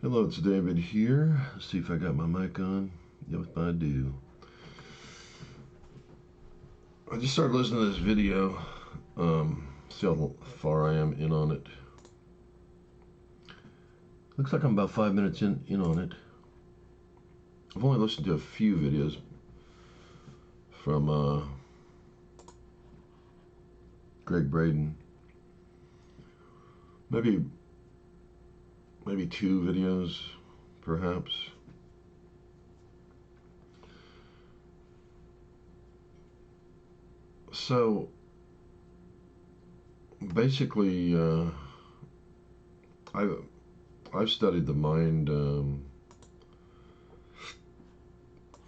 Hello, it's David here. Let's see if I got my mic on. Yep, I do. I just started listening to this video. See how far I am in on it. Looks like I'm about 5 minutes in on it. I've only listened to a few videos from Greg Braden. Maybe 2 videos, perhaps. So basically, I've studied the mind.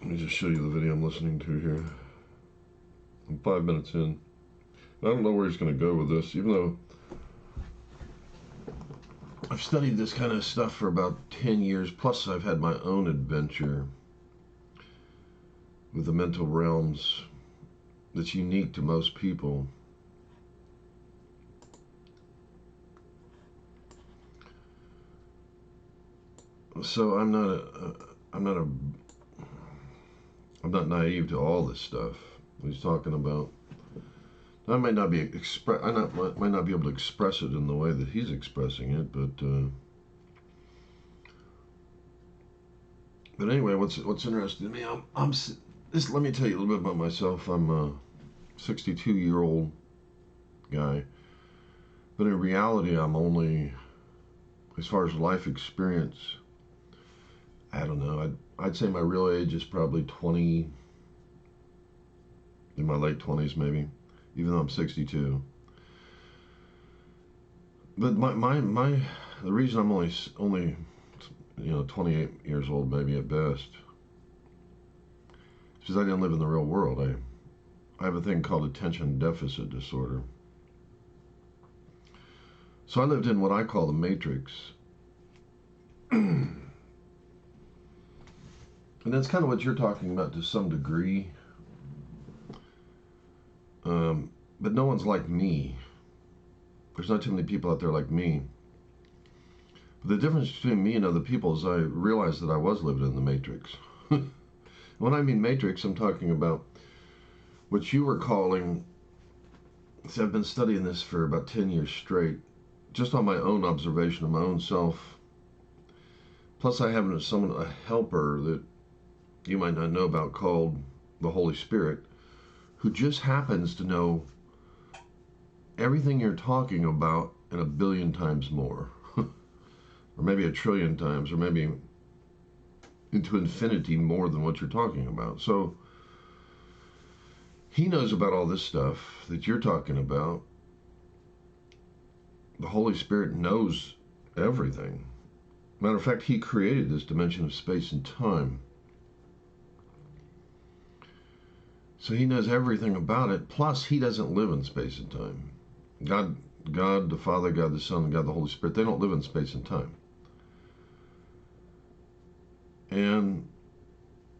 Let me just show you the video I'm listening to here. I'm 5 minutes in. I don't know where he's going to go with this, even though I've studied this kind of stuff for about 10 years, plus I've had my own adventure with the mental realms that's unique to most people. So I'm not naive to all this stuff he's talking about. I might not be might not be able to express it in the way that he's expressing it, but anyway, what's interesting to me, let me tell you a little bit about myself. I'm a 62-year-old guy, but in reality, I'm only, as far as life experience, I don't know. I'd say my real age is probably 20, in my late 20s maybe, even though I'm 62. But the reason I'm only 28 years old maybe at best is because I didn't live in the real world. I have a thing called attention deficit disorder. So I lived in what I call the Matrix. And that's kind of what you're talking about to some degree. But no one's like me. There's not too many people out there like me. But the difference between me and other people is I realized that I was living in the Matrix. When I mean Matrix, I'm talking about what you were calling, see, I've been studying this for about 10 years straight, just on my own observation of my own self. Plus I have a helper that you might not know about called the Holy Spirit, who just happens to know everything you're talking about and a billion times more. Or maybe a trillion times, or maybe into infinity more than what you're talking about. So he knows about all this stuff that you're talking about. The Holy Spirit knows everything. Matter of fact, he created this dimension of space and time. So he knows everything about it. Plus, he doesn't live in space and time. God the Father, God the Son, God the Holy Spirit, they don't live in space and time. And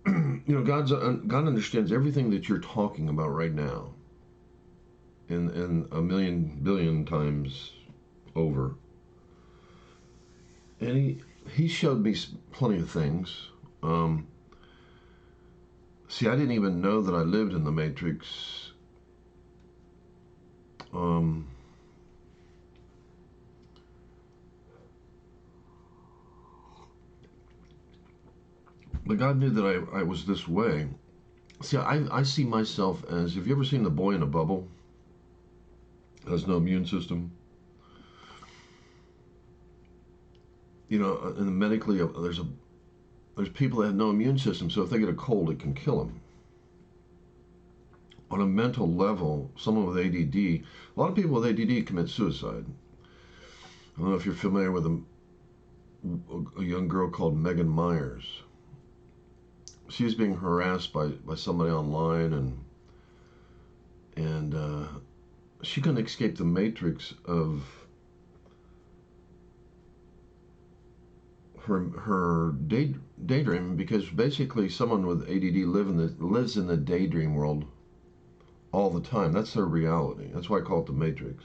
God understands everything that you're talking about right now, in a million billion times over. And he showed me plenty of things. See, I didn't even know that I lived in the Matrix. But God knew that I was this way. See, I see myself as, have you ever seen the boy in a bubble? Has no immune system. And medically, there's people that have no immune system, so if they get a cold, it can kill them. On a mental level, someone with ADD, a lot of people with ADD commit suicide. I don't know if you're familiar with a young girl called Megan Myers. She's being harassed by somebody online, and she couldn't escape the matrix of her daydream, because basically someone with ADD lives in the daydream world all the time. That's their reality. That's why I call it the Matrix.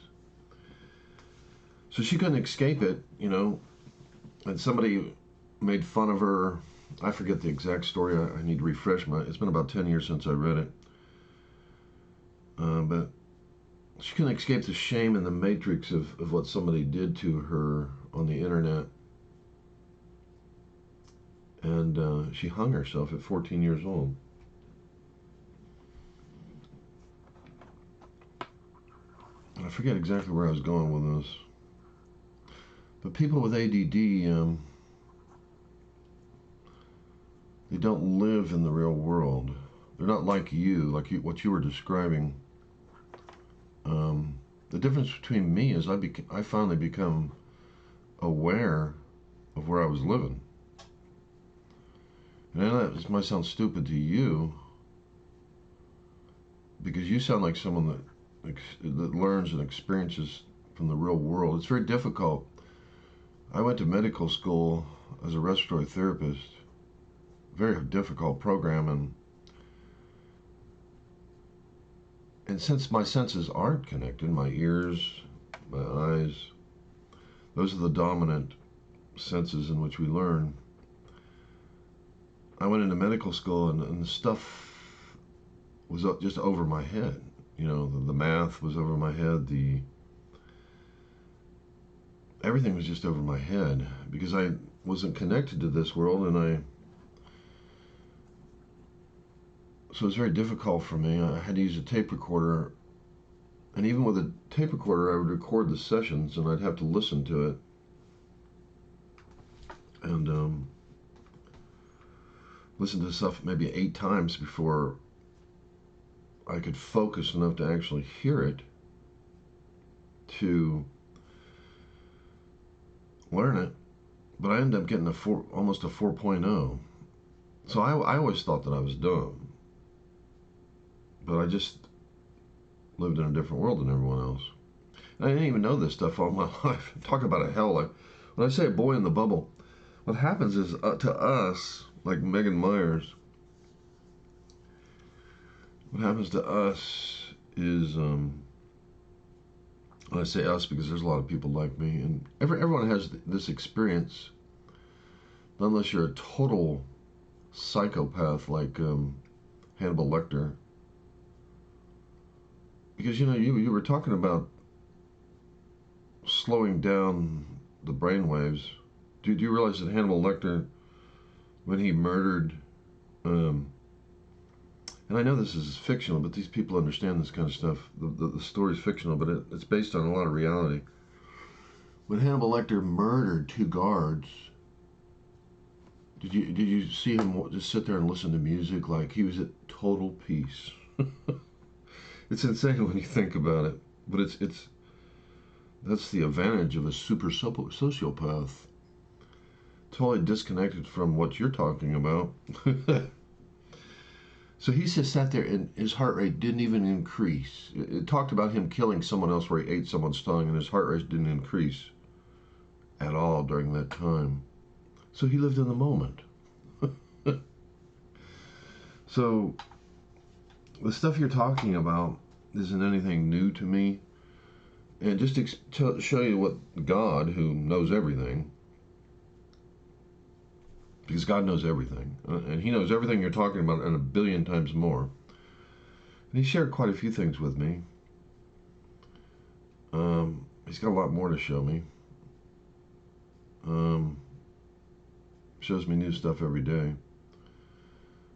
So she couldn't escape it, and somebody made fun of her. I forget the exact story. I need to refresh my. It's been about 10 years since I read it. But she couldn't escape the shame and the matrix of what somebody did to her on the internet. And she hung herself at 14 years old. And I forget exactly where I was going with this. But people with ADD, they don't live in the real world. They're not like you, what you were describing. The difference between me is I finally become aware of where I was living. And I know that might sound stupid to you, because you sound like someone that learns and experiences from the real world. It's very difficult. I went to medical school as a respiratory therapist. Very difficult program, and since my senses aren't connected, my ears, my eyes, those are the dominant senses in which we learn. I went into medical school, and the stuff was just over my head. You know, the math was over my head. Everything was just over my head because I wasn't connected to this world, so it was very difficult for me. I had to use a tape recorder, and even with a tape recorder, I would record the sessions, and I'd have to listen to it. And listen to stuff maybe 8 times before I could focus enough to actually hear it, to learn it. But I ended up getting almost a 4.0. So I always thought that I was dumb. But I just lived in a different world than everyone else. And I didn't even know this stuff all my life. Talk about a hell. When I say a boy in the bubble, what happens is to us, like Megan Myers, what happens to us is, when I say us because there's a lot of people like me, and everyone has this experience, unless you're a total psychopath like Hannibal Lecter. Because, you know, you were talking about slowing down the brainwaves. Do you realize that Hannibal Lecter, when he murdered, and I know this is fictional, but these people understand this kind of stuff. The story's fictional, but it's based on a lot of reality. When Hannibal Lecter murdered 2 guards, did you see him just sit there and listen to music like he was at total peace? It's insane when you think about it, but that's the advantage of a super sociopath. Totally disconnected from what you're talking about. So he just sat there, and his heart rate didn't even increase. It talked about him killing someone else where he ate someone's tongue, and his heart rate didn't increase at all during that time. So he lived in the moment. So the stuff you're talking about isn't anything new to me. And just to show you what God, who knows everything, because God knows everything, and he knows everything you're talking about and a billion times more. And he shared quite a few things with me. He's got a lot more to show me. Shows me new stuff every day.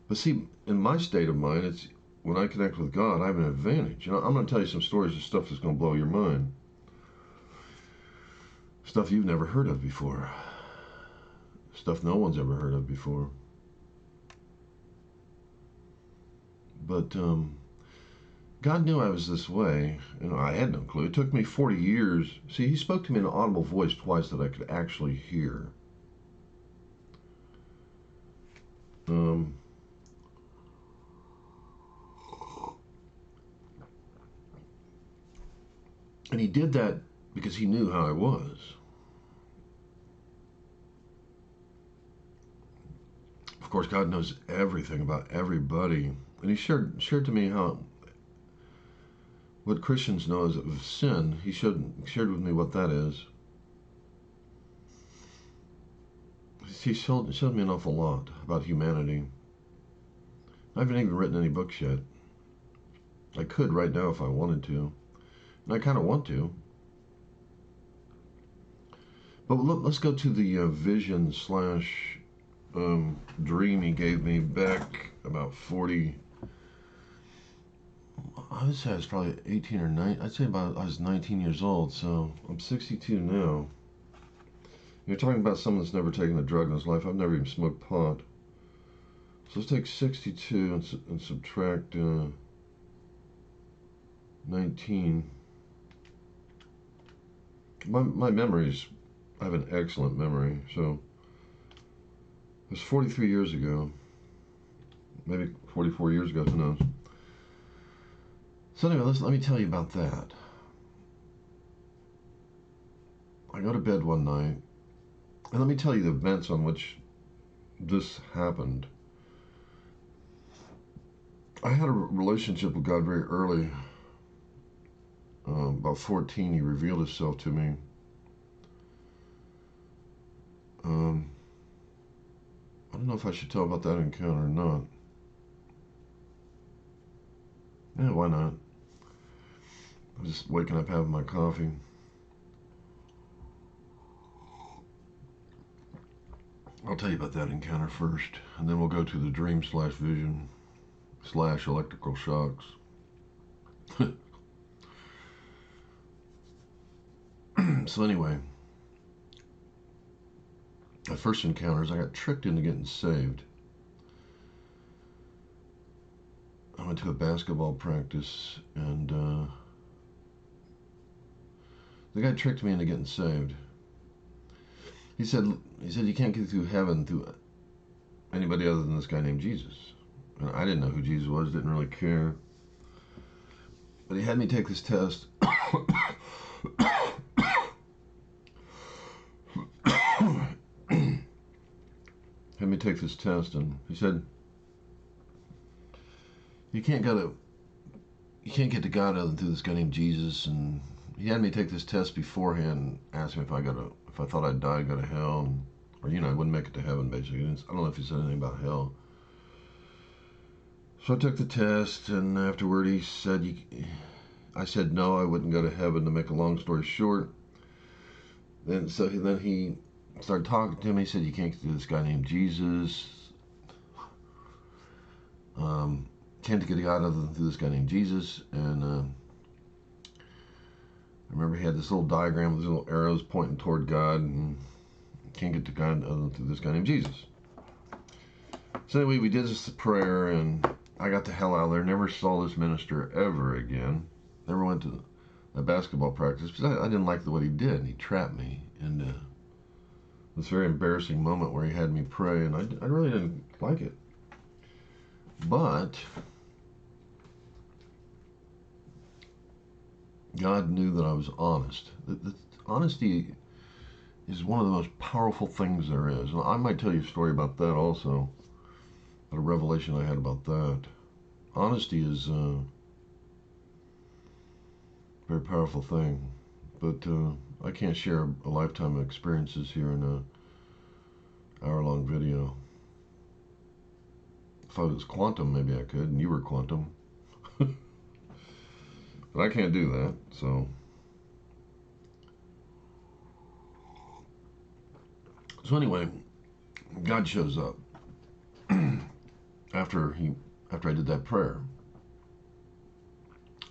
But see, in my state of mind, it's when I connect with God, I have an advantage. You know, I'm going to tell you some stories of stuff that's going to blow your mind. Stuff you've never heard of before. Stuff no one's ever heard of before. But God knew I was this way, and I had no clue. It took me 40 years. See, he spoke to me in an audible voice twice that I could actually hear. And he did that because he knew how I was. Of course, God knows everything about everybody. And he shared to me how what Christians know as of sin. He shared with me what that is. he showed me an awful lot about humanity. I haven't even written any books yet. I could right now if I wanted to. And I kind of want to. But let's go to the vision slash dream he gave me back about 40. I would say I was probably 18 or 9. I'd say about I was 19 years old, so I'm 62 now. You're talking about someone that's never taken a drug in his life. I've never even smoked pot. So let's take 62 and subtract 19. My memories, I have an excellent memory. So it was 43 years ago. Maybe 44 years ago, who knows. So anyway, let me tell you about that. I go to bed one night, and let me tell you the events on which this happened. I had a relationship with God very early. About 14, he revealed himself to me. I don't know if I should tell about that encounter or not. Yeah, why not? I was just waking up having my coffee. I'll tell you about that encounter first, and then we'll go to the dream slash vision slash electrical shocks. So anyway, my first encounters, I got tricked into getting saved. I went to a basketball practice, and the guy tricked me into getting saved. He said you can't get through heaven through anybody other than this guy named Jesus. And I didn't know who Jesus was, didn't really care. But he had me take this test. Had me take this test, and he said, you can't get to God other than through this guy named Jesus. And he had me take this test beforehand and asked me if I thought I'd die, go to hell, or I wouldn't make it to heaven. Basically, I don't know if he said anything about hell. So I took the test, and afterward he said, I said no, I wouldn't go to heaven. To make a long story short, then he started talking to me. He said, you can't get to this guy named Jesus. Can't get to God other than through this guy named Jesus. And I remember he had this little diagram with these little arrows pointing toward God, and can't get to God other than through this guy named Jesus. So anyway, we did this prayer, and I got the hell out of there. Never saw this minister ever again. Never went to a basketball practice because I didn't like what he did. He trapped me in this very embarrassing moment where he had me pray, and I really didn't like it. But God knew that I was honest. Honesty is one of the most powerful things there is. And I might tell you a story about that also, about a revelation I had about that. Honesty is a very powerful thing. But I can't share a lifetime of experiences here in an hour-long video. If I was quantum, maybe I could, and you were quantum. But I can't do that, so. So anyway, God shows up after I did that prayer.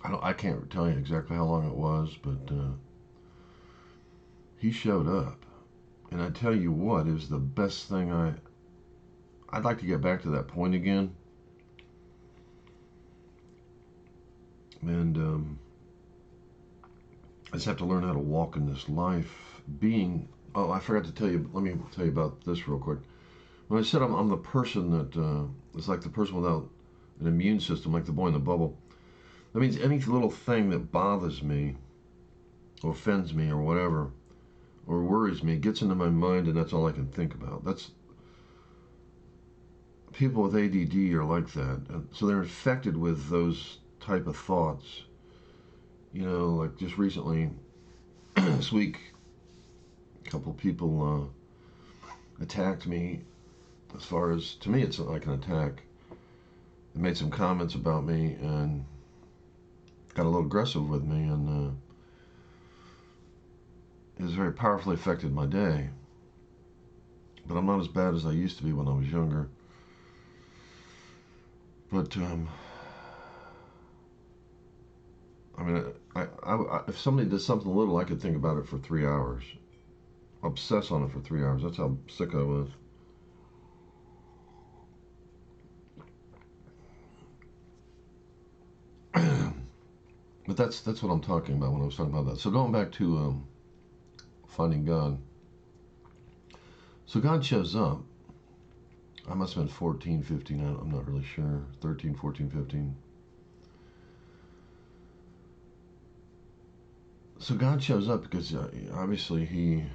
I can't tell you exactly how long it was, but he showed up, and I tell you what, it was the best thing. I'd like to get back to that point again. And I just have to learn how to walk in this life oh, I forgot to tell you, let me tell you about this real quick. When I said I'm the person that is like the person without an immune system, like the boy in the bubble, that means any little thing that bothers me or offends me or whatever or worries me gets into my mind, and that's all I can think about. That's people with ADD are like that, so they're infected with those type of thoughts. Like just recently, this week, a couple people attacked me. As far as, to me, it's not like an attack. They made some comments about me and got a little aggressive with me, and it has very powerfully affected my day. But I'm not as bad as I used to be when I was younger. But I mean, if somebody did something little, I could think about it for 3 hours, obsess on it for 3 hours. That's how sick I was. But that's what I'm talking about when I was talking about that. So going back to finding God. So God shows up. I must have been 14, 15. I'm not really sure. 13, 14, 15. So God shows up because obviously He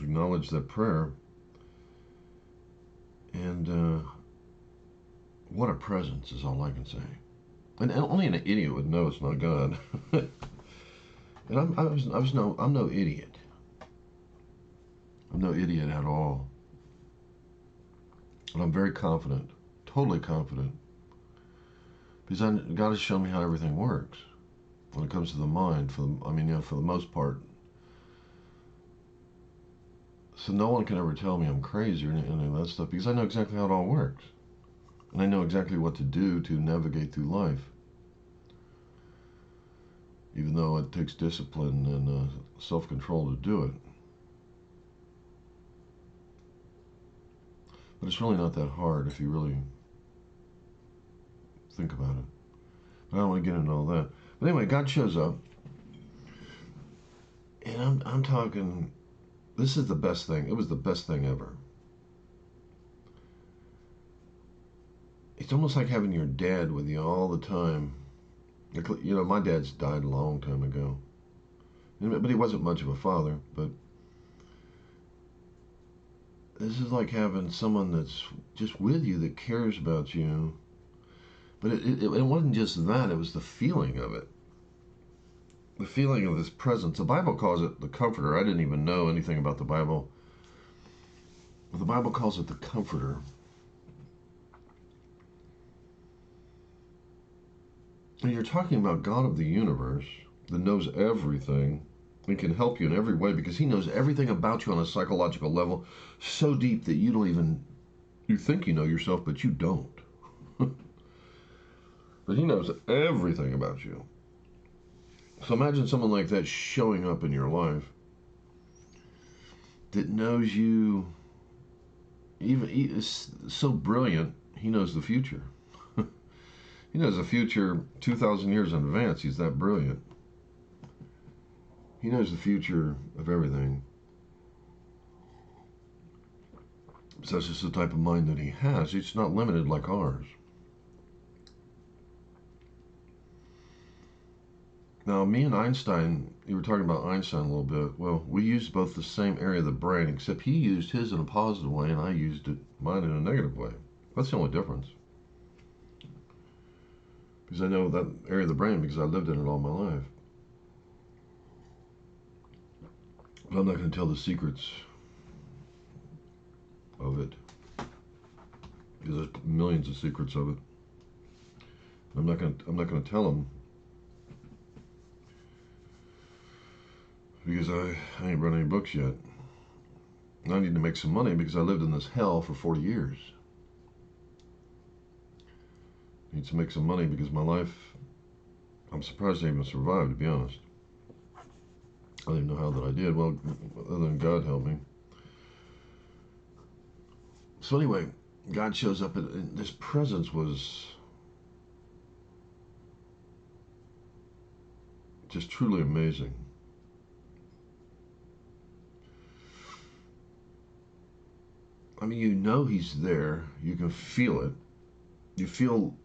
acknowledged that prayer. And what a presence is all I can say. And only an idiot would know it's not God. And I'm no idiot. I'm no idiot at all. And I'm very confident, totally confident, because God has shown me how everything works when it comes to the mind. For the most part. So no one can ever tell me I'm crazy or any of that stuff, because I know exactly how it all works, and I know exactly what to do to navigate through life. Even though it takes discipline and self-control to do it. But it's really not that hard if you really think about it. But I don't want to get into all that. But anyway, God shows up. And I'm talking, this is the best thing. It was the best thing ever. It's almost like having your dad with you all the time. You know, my dad's died a long time ago. But he wasn't much of a father. But this is like having someone that's just with you, that cares about you. But it wasn't just that, it was the feeling of it. The feeling of this presence. The Bible calls it the Comforter. I didn't even know anything about the Bible. But the Bible calls it the Comforter. And you're talking about God of the universe that knows everything and can help you in every way, because He knows everything about you on a psychological level so deep that you think you know yourself, but you don't. But He knows everything about you. So imagine someone like that showing up in your life that knows you, even is so brilliant, He knows the future. He knows the future 2,000 years in advance. He's that brilliant. He knows the future of everything. So that's just the type of mind that He has. It's not limited like ours. Now, me and Einstein, you were talking about Einstein a little bit. Well, we used both the same area of the brain, except he used his in a positive way and I used mine in a negative way. That's the only difference. Because I know that area of the brain because I lived in it all my life. But I'm not going to tell the secrets of it, because there's millions of secrets of it. I'm not going to tell them, because I ain't run any books yet. And I need to make some money because I lived in this hell for 40 years. I need to make some money because my life, I'm surprised I even survived, to be honest. I don't even know how that I did. Well, other than God helped me. So anyway, God shows up, and this presence was just truly amazing. I mean, you know He's there. You can feel it. You feel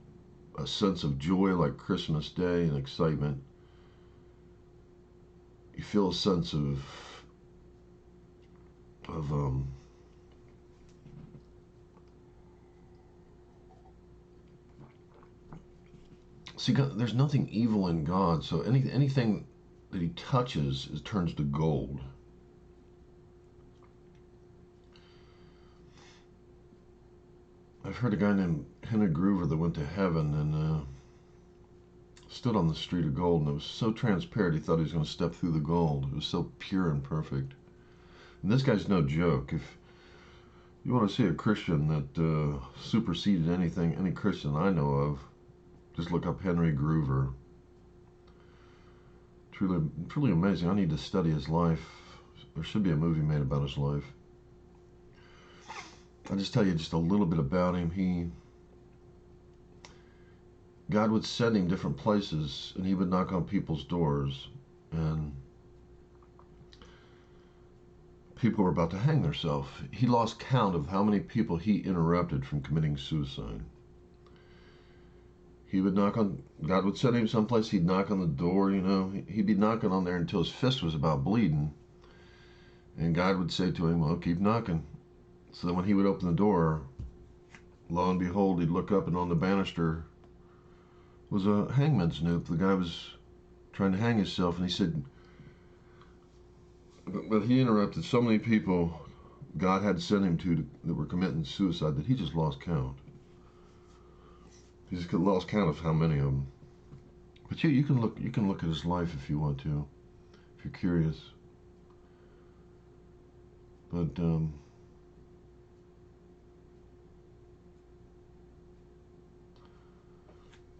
a sense of joy like Christmas Day and excitement. You feel a sense of see, God, there's nothing evil in God, so anything that He touches turns to gold. I've heard a guy named Henry Groover that went to heaven and stood on the street of gold, and it was so transparent he thought he was going to step through the gold. It was so pure and perfect. And this guy's no joke. If you want to see a Christian that superseded anything, any Christian I know of, just look up Henry Groover. Truly, truly amazing. I need to study his life. There should be a movie made about his life. I'll just tell you just a little bit about him. God would send him different places, and he would knock on people's doors, and people were about to hang themselves. He lost count of how many people he interrupted from committing suicide. He would knock on, God would send him someplace, he'd knock on the door, he'd be knocking on there until his fist was about bleeding, and God would say to him, well, keep knocking. So that when he would open the door, lo and behold, he'd look up, and on the banister was a hangman's noose. The guy was trying to hang himself, and he said, but he interrupted so many people God had sent him to that were committing suicide that he just lost count. He just lost count of how many of them. But you can look at his life if you want to, if you're curious. But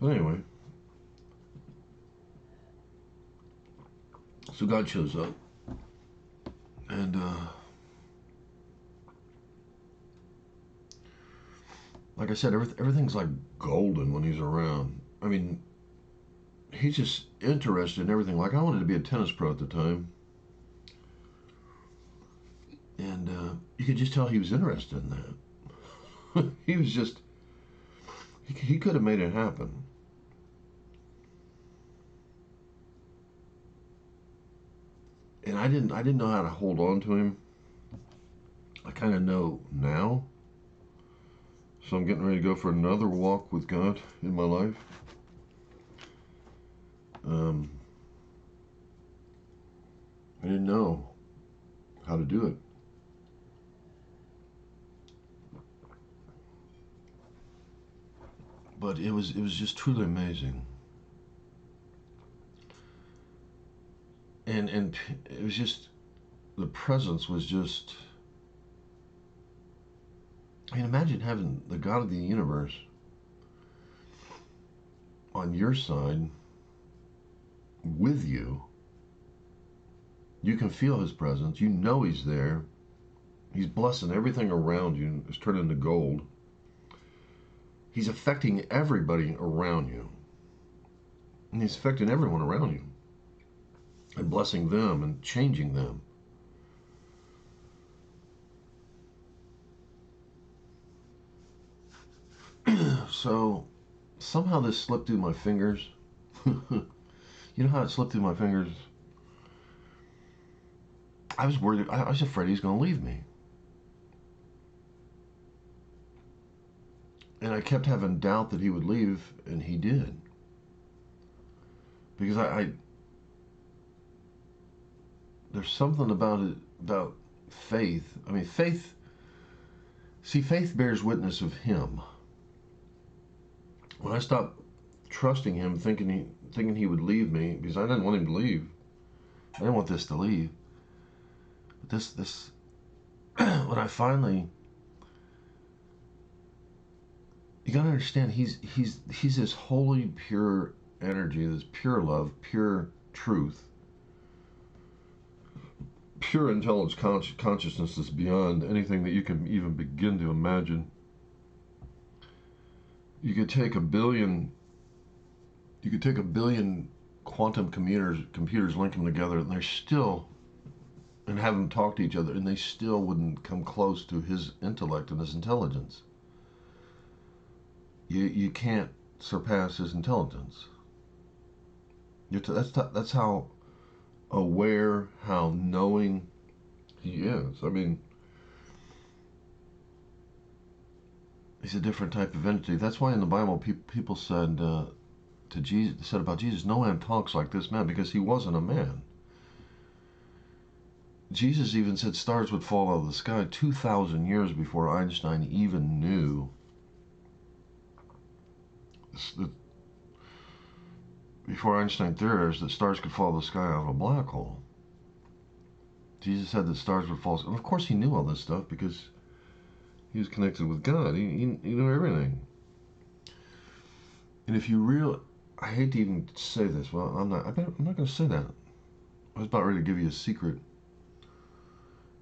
anyway, so God shows up, and like I said, everything's like golden when he's around. I mean, he's just interested in everything. Like, I wanted to be a tennis pro at the time, and you could just tell he was interested in that. He was just, he could have made it happen. And I didn't know how to hold on to him. I kind of know now. So I'm getting ready to go for another walk with God in my life. I didn't know how to do it. But it was just truly amazing. And it was just, the presence was just, I mean, imagine having the God of the universe on your side with you. You can feel his presence. You know he's there. He's blessing everything around you. It's turning to gold. He's affecting everybody around you. And he's affecting everyone around you. And blessing them and changing them. So somehow this slipped through my fingers. You know how it slipped through my fingers? I was worried. I was afraid he's going to leave me. And I kept having doubt that he would leave, and he did. Because there's something about it, about faith. I mean, faith bears witness of him. When I stopped trusting him, thinking he would leave me, because I didn't want him to leave. I didn't want this to leave. But this, when I finally, you gotta understand, he's this holy, pure energy, this pure love, pure truth, pure intelligence, consciousness that's beyond anything that you can even begin to imagine. You could take a billion quantum computers, link them together, and they're still, and have them talk to each other, and they still wouldn't come close to his intellect and his intelligence. You can't surpass his intelligence. That's how aware, how knowing he is. I mean, he's a different type of entity. That's why in the Bible people said to Jesus, said about Jesus, no man talks like this man, because he wasn't a man. Jesus even said stars would fall out of the sky 2,000 years before Einstein even knew before Einstein theorized that stars could fall out of the sky out of a black hole. Jesus said that stars would fall. And of course, he knew all this stuff because he was connected with God. He knew everything. And if you real, I hate to even say this. Well, I'm not going to say that. I was about ready to give you a secret.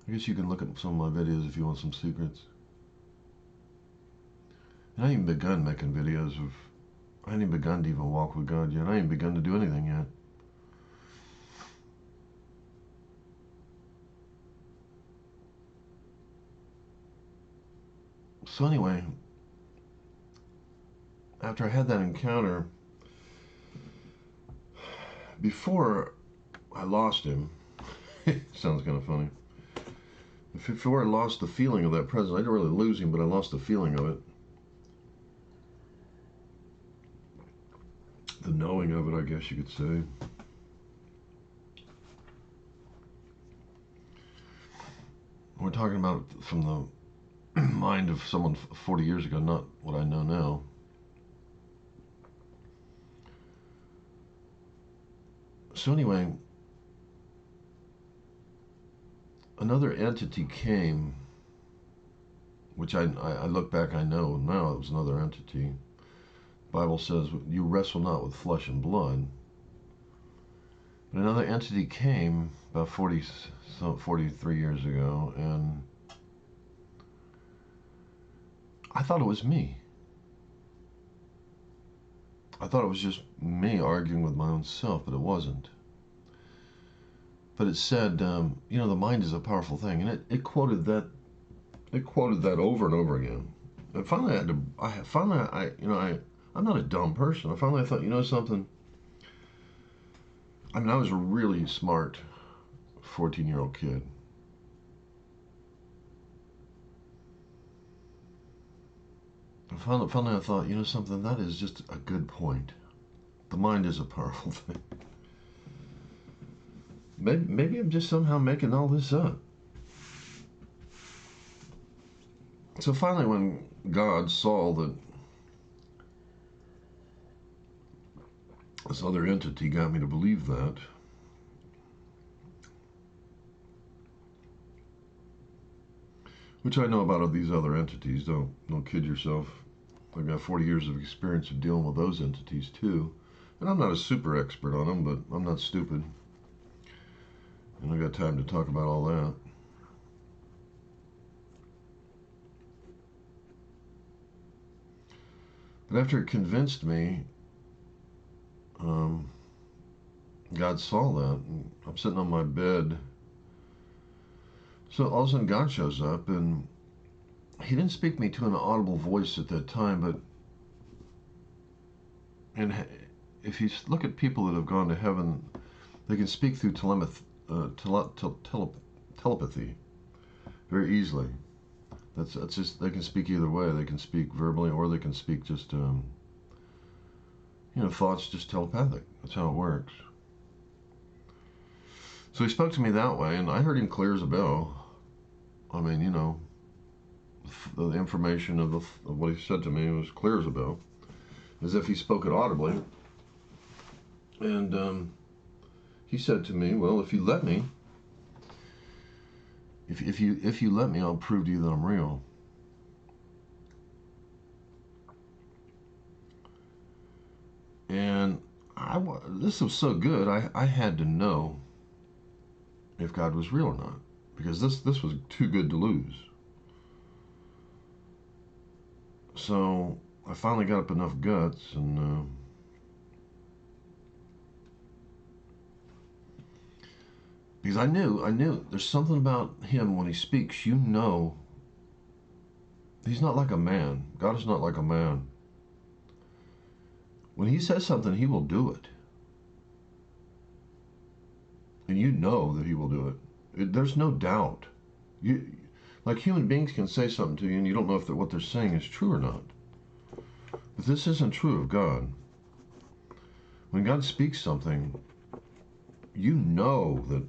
I guess you can look at some of my videos if you want some secrets. And I ain't even begun making videos of. I ain't even begun to even walk with God yet. I ain't even begun to do anything yet. So anyway, after I had that encounter, before I lost him, sounds kind of funny. Before I lost the feeling of that presence, I didn't really lose him, but I lost the feeling of it. The knowing of it, I guess you could say. We're talking about from the mind of someone 40 years ago, not what I know now. So anyway, another entity came, which I look back, I know now it was another entity. The Bible says you wrestle not with flesh and blood. But another entity came about 43 years ago, and I thought it was me. I thought it was just me arguing with my own self, but it wasn't. But it said, you know, the mind is a powerful thing, and it quoted that. It quoted that over and over again. And finally, I'm not a dumb person. I thought, you know something. I mean, I was a really smart 14-year-old kid. And finally, I thought, you know something, that is just a good point. The mind is a powerful thing. Maybe I'm just somehow making all this up. So finally, when God saw that this other entity got me to believe that, which I know about these other entities, don't kid yourself. I've got 40 years of experience of dealing with those entities too. And I'm not a super expert on them, but I'm not stupid. And I got time to talk about all that. But after it convinced me, God saw that. And I'm sitting on my bed. So all of a sudden God shows up, and he didn't speak me to an audible voice at that time, but if you look at people that have gone to heaven, they can speak through telepathy very easily. That's just, they can speak either way. They can speak verbally, or they can speak just, thoughts just telepathic. That's how it works. So he spoke to me that way, and I heard him clear as a bell. I mean, the information of what he said to me was clear as a bell, as if he spoke it audibly. And he said to me, "Well, if you let me, if you let me, I'll prove to you that I'm real." And this was so good. I had to know if God was real or not, because this was too good to lose. So I finally got up enough guts, and because I knew there's something about him when he speaks. He's not like a man. God is not like a man. When he says something, he will do it. And you know that he will do it. There's no doubt. Like human beings can say something to you, and you don't know if what they're saying is true or not. But this isn't true of God. When God speaks something, you know that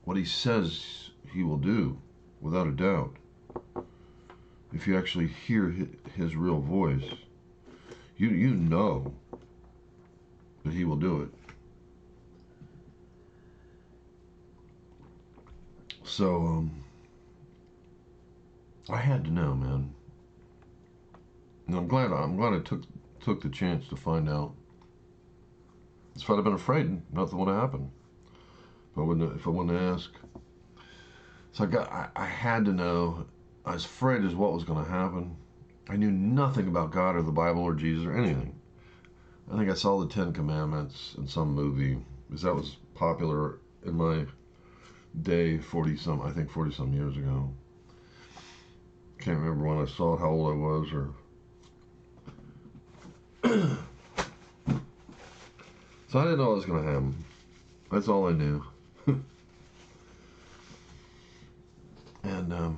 what he says he will do, without a doubt. If you actually hear his real voice, You know that he will do it. So I had to know, man. And I'm glad I took the chance to find out. If I'd have been afraid, nothing would have happened. If I wouldn't ask. So I had to know. I was afraid as what was going to happen. I knew nothing about God or the Bible or Jesus or anything. I think I saw the Ten Commandments in some movie because that was popular in my day 40 some years ago. Can't remember when I saw it, how old I was, or so I didn't know what was going to happen. That's all I knew. And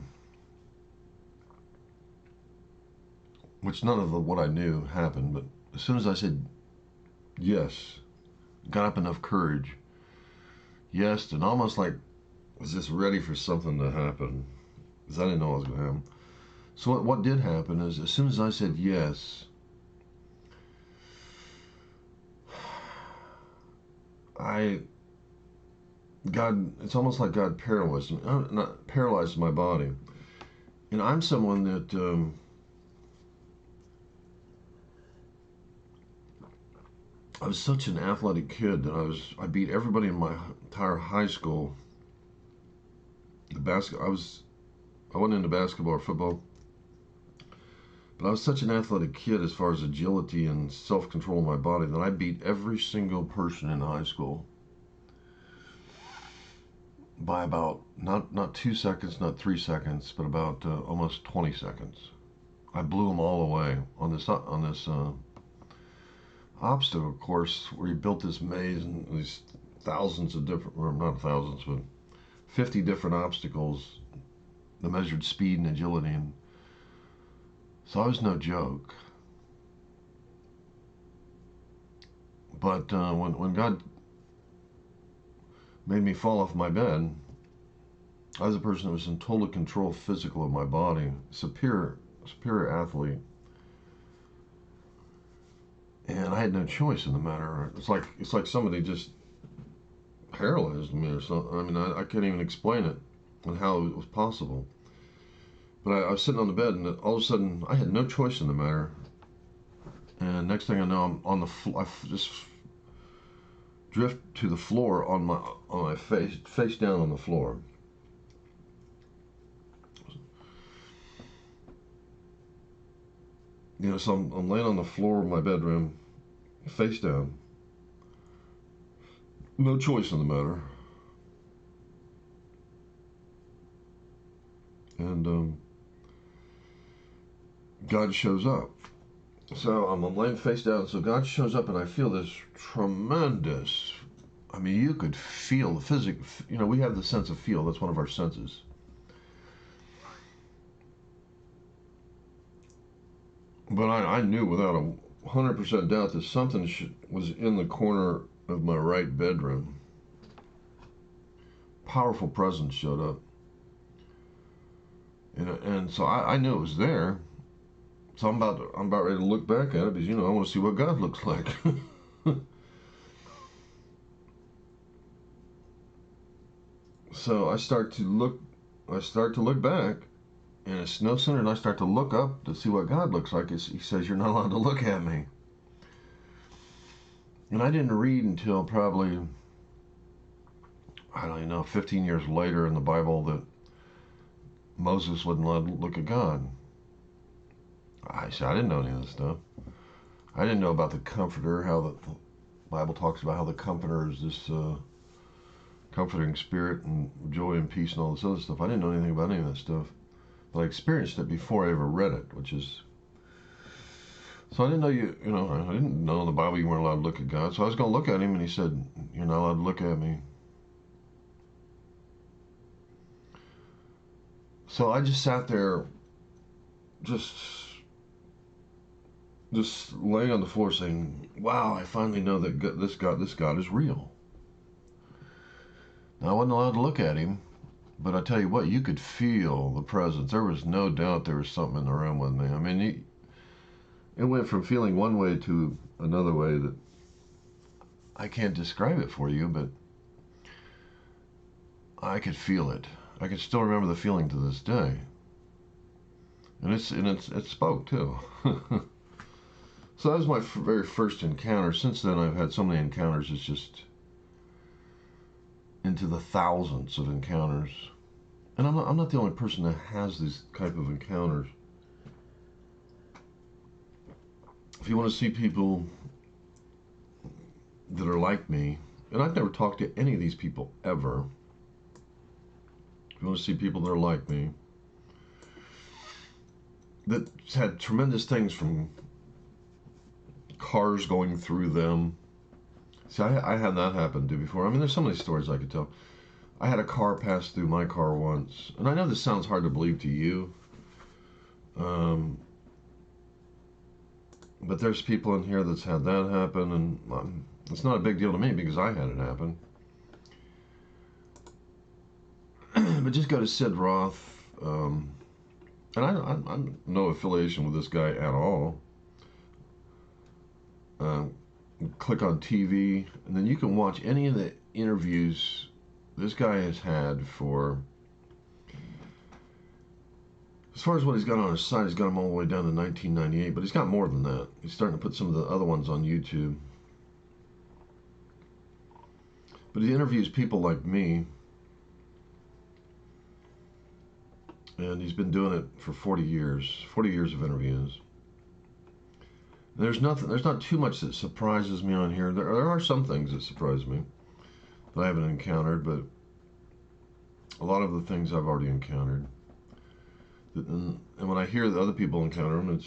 which none of what I knew happened, but as soon as I said yes, got up enough courage, yes, and almost like was just ready for something to happen, because I didn't know what was going to happen. So what did happen is, as soon as I said yes, it's almost like God paralyzed me, not paralyzed my body. And I'm someone that I was such an athletic kid that I beat everybody in my entire high school. I wasn't into basketball or football, but I was such an athletic kid as far as agility and self-control of my body that I beat every single person in high school by about not 2 seconds, not 3 seconds, but about almost 20 seconds. I blew them all away on this obstacle course where you built this maze and these thousands of different, or not thousands, but 50 different obstacles that measured speed and agility. And so I was no joke. But when God made me fall off my bed, I was a person that was in total control physical of my body, superior athlete. And I had no choice in the matter. It's like somebody just paralyzed me or something. I mean, I can't even explain it and how it was possible. But I was sitting on the bed, and all of a sudden, I had no choice in the matter. And next thing I know, I'm on the floor. I just drift to the floor on my face down on the floor. So I'm laying on the floor of my bedroom, face down. No choice in the matter. And God shows up. So I'm laying face down, so God shows up, and I feel this tremendous, I mean, you could feel the physics. We have the sense of feel. That's one of our senses. But I knew without a 100% doubt that something was in the corner of my right bedroom. Powerful presence showed up. And so I knew it was there. So I'm about ready to look back at it because, I want to see what God looks like. So I start to look back, and it's no sooner than I start to look up to see what God looks like, he says, "You're not allowed to look at me." And I didn't read until probably, I don't even know, 15 years later in the Bible that Moses wasn't allowed to look at God. I said, I didn't know any of this stuff. I didn't know about the Comforter, how the Bible talks about how the Comforter is this comforting spirit and joy and peace and all this other stuff. I didn't know anything about any of that stuff. But I experienced it before I ever read it, which is... So I didn't know I didn't know in the Bible you weren't allowed to look at God. So I was going to look at him, and he said, "You're not allowed to look at me." So I just sat there, just laying on the floor saying, "Wow, I finally know that this God is real." Now, I wasn't allowed to look at him, but I tell you what, you could feel the presence. There was no doubt there was something in the room with me. I mean, It went from feeling one way to another way that I can't describe it for you, but I could feel it. I can still remember the feeling to this day. And it spoke too. So that was my very first encounter. Since then, I've had so many encounters. It's just into the thousands of encounters. And I'm not the only person that has these type of encounters. If you want to see people that are like me, and I've never talked to any of these people ever. If you want to see people that are like me, that had tremendous things from cars going through them. See, I had that happen to before. I mean, there's so many stories I could tell. I had a car pass through my car once, and I know this sounds hard to believe to you, but there's people in here that's had that happen, and it's not a big deal to me because I had it happen. But just go to Sid Roth, and I'm no affiliation with this guy at all. Click on TV, and then you can watch any of the interviews this guy has had for, as far as what he's got on his site, he's got them all the way down to 1998, but he's got more than that. He's starting to put some of the other ones on YouTube. But he interviews people like me, and he's been doing it for 40 years of interviews. There's not too much that surprises me on here. There are some things that surprise me that I haven't encountered, but a lot of the things I've already encountered. And when I hear that other people encounter them,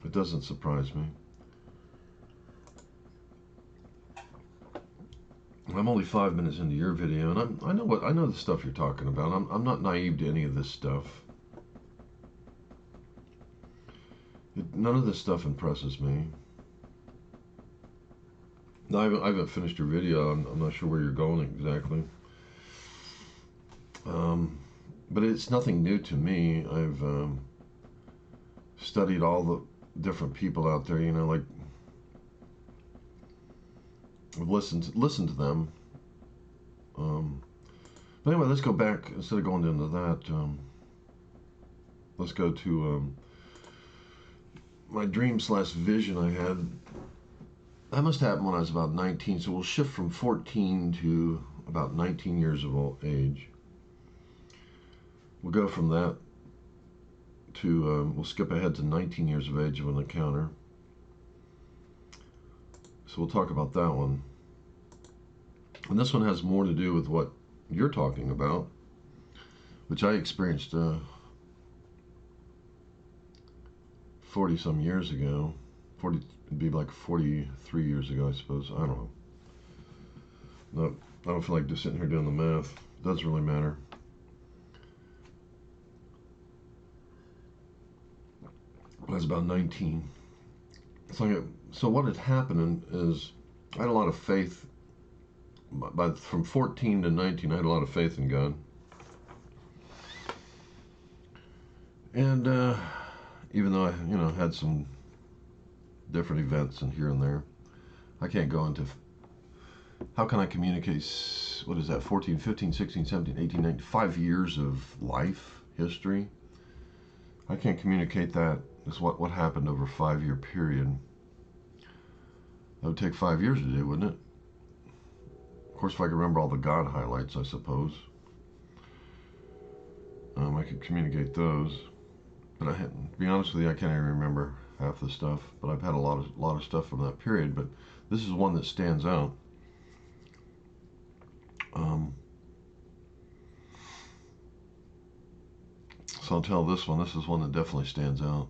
it doesn't surprise me. I'm only 5 minutes into your video, and I know the stuff you're talking about. I'm not naive to any of this stuff. None of this stuff impresses me. No, I haven't finished your video. I'm not sure where you're going exactly. But it's nothing new to me. I've studied all the different people out there, like I've listened to them. But anyway, let's go back, instead of going into that, let's go to my dream/vision I had. That must happen when I was about 19, so we'll shift from 14 to about 19 years of age. We'll go from that to, we'll skip ahead to 19 years of age of an encounter. So we'll talk about that one. And this one has more to do with what you're talking about, which I experienced 40 some years ago. It'd be like 43 years ago, I suppose. I don't know. No, I don't feel like just sitting here doing the math. It doesn't really matter. I was about 19. So what had happened is I had a lot of faith. From 14 to 19, I had a lot of faith in God. And even though I, had some different events and here and there, I can't go into how can I communicate, what is that, 14, 15, 16, 17, 18, 19, 5 years of life history. I can't communicate that as what happened over a 5-year period. That would take 5 years to do, wouldn't it? Of course, if I could remember all the God highlights, I suppose, I could communicate those. But to be honest with you, I can't even remember half the stuff. But I've had a lot of stuff from that period. But this is one that stands out. So I'll tell this one. This is one that definitely stands out.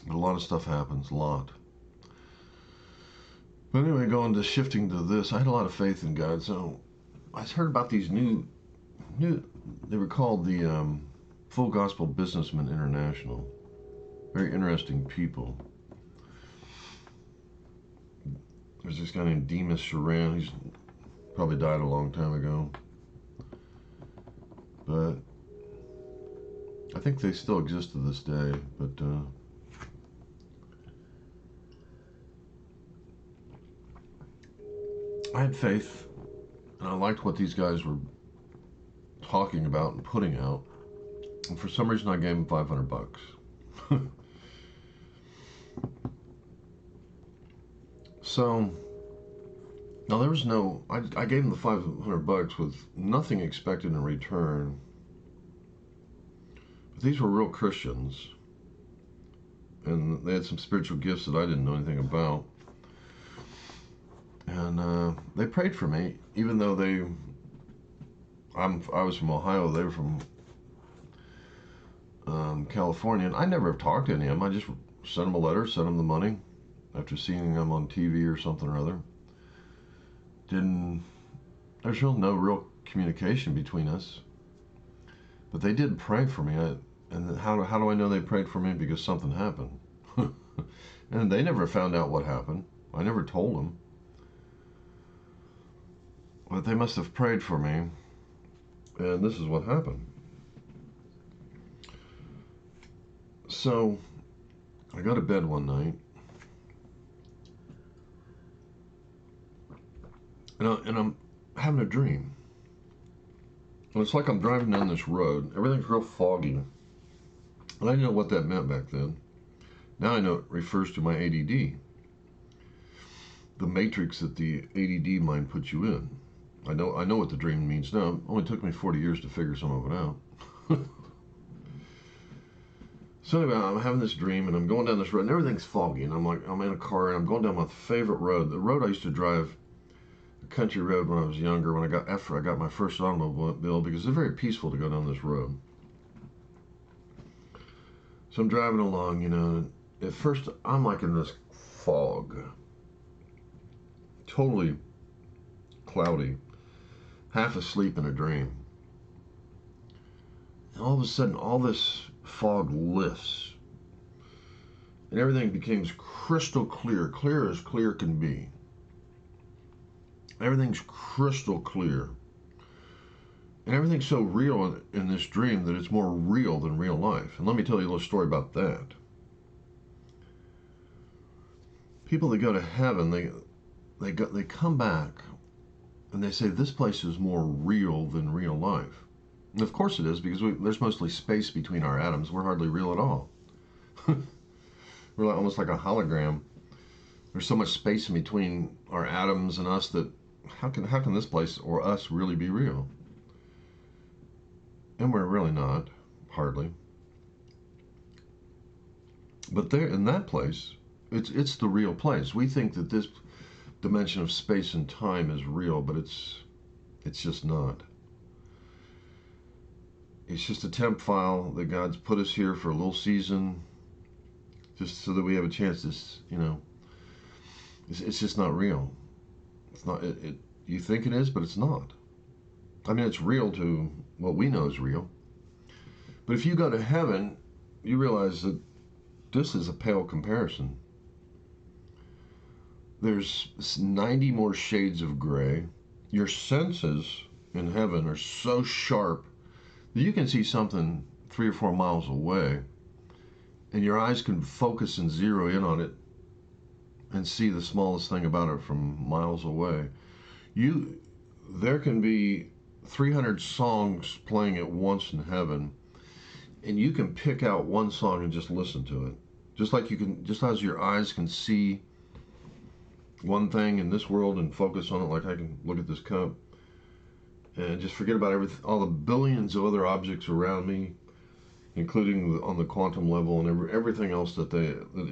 But a lot of stuff happens, a lot. But anyway, shifting to this, I had a lot of faith in God. So I heard about these new, they were called the Full Gospel Businessmen International. Very interesting people. There's this guy named Demas Sharan. He's probably died a long time ago. But I think they still exist to this day. But I had faith, and I liked what these guys were talking about and putting out. And for some reason, I gave them $500. So now there was no. I gave them the $500 with nothing expected in return. But these were real Christians, and they had some spiritual gifts that I didn't know anything about. And they prayed for me, even though I was from Ohio. They were from California, and I never have talked to any of them. I just sent them a letter, sent them the money after seeing them on TV or something or other. There's no real communication between us. But they did pray for me. And how do I know they prayed for me? Because something happened. And they never found out what happened. I never told them. But they must have prayed for me. And this is what happened. So I go to bed one night. And I'm having a dream. And it's like I'm driving down this road. Everything's real foggy. And I didn't know what that meant back then. Now I know it refers to my ADD. The matrix that the ADD mind puts you in. I know what the dream means now. It only took me 40 years to figure some of it out. So anyway, I'm having this dream, and I'm going down this road, and everything's foggy, and I'm in a car, and I'm going down my favorite road. The road I used to drive, a country road when I was younger, after I got my first automobile, because it's very peaceful to go down this road. So I'm driving along, at first I'm like in this fog. Totally cloudy. Half asleep in a dream. And all of a sudden, all this fog lifts. And everything becomes crystal clear as clear can be. Everything's crystal clear. And everything's so real in this dream that it's more real than real life. And let me tell you a little story about that. People that go to heaven, they come back and they say this place is more real than real life. And of course it is, because there's mostly space between our atoms. We're hardly real at all. We're almost like a hologram. There's so much space in between our atoms and us that how can this place or us really be real? And we're really not, hardly. But there, in that place, it's the real place. We think that this dimension of space and time is real, but it's just not. It's just a temp file that God's put us here for a little season, just so that we have a chance to, it's just not real. It's not. You think it is, but it's not. I mean, it's real to what we know is real. But if you go to heaven, you realize that this is a pale comparison. There's 90 more shades of gray. Your senses in heaven are so sharp that you can see something 3 or 4 miles away, and your eyes can focus and zero in on it and see the smallest thing about it from miles away. There can be 300 songs playing at once in heaven, and you can pick out one song and just listen to it. Just as your eyes can see one thing in this world and focus on it, like I can look at this cup and just forget about all the billions of other objects around me, including on the quantum level and everything else that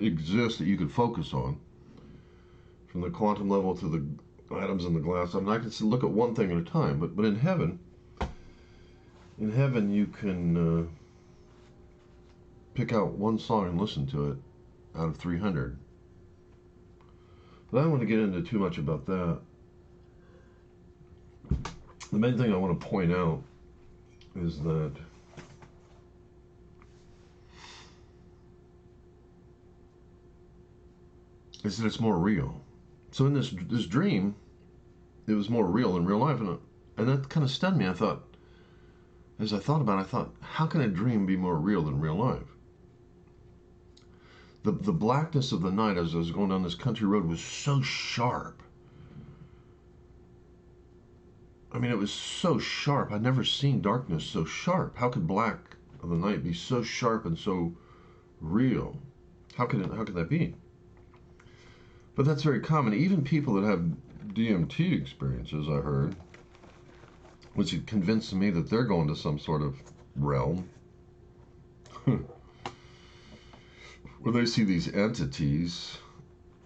exists that you could focus on, from the quantum level to the atoms in the glass. I mean, I can look at one thing at a time. But in heaven you can pick out one song and listen to it out of 300. But I don't want to get into too much about that. The main thing I want to point out is that it's more real. So in this dream, it was more real than real life, and that kind of stunned me. As I thought about it, I thought, how can a dream be more real than real life? The blackness of the night as I was going down this country road was so sharp. I mean, it was so sharp. I'd never seen darkness so sharp. How could black of the night be so sharp and so real? How could that be? But that's very common. Even people that have DMT experiences, I heard, which convinced me that they're going to some sort of realm where they see these entities.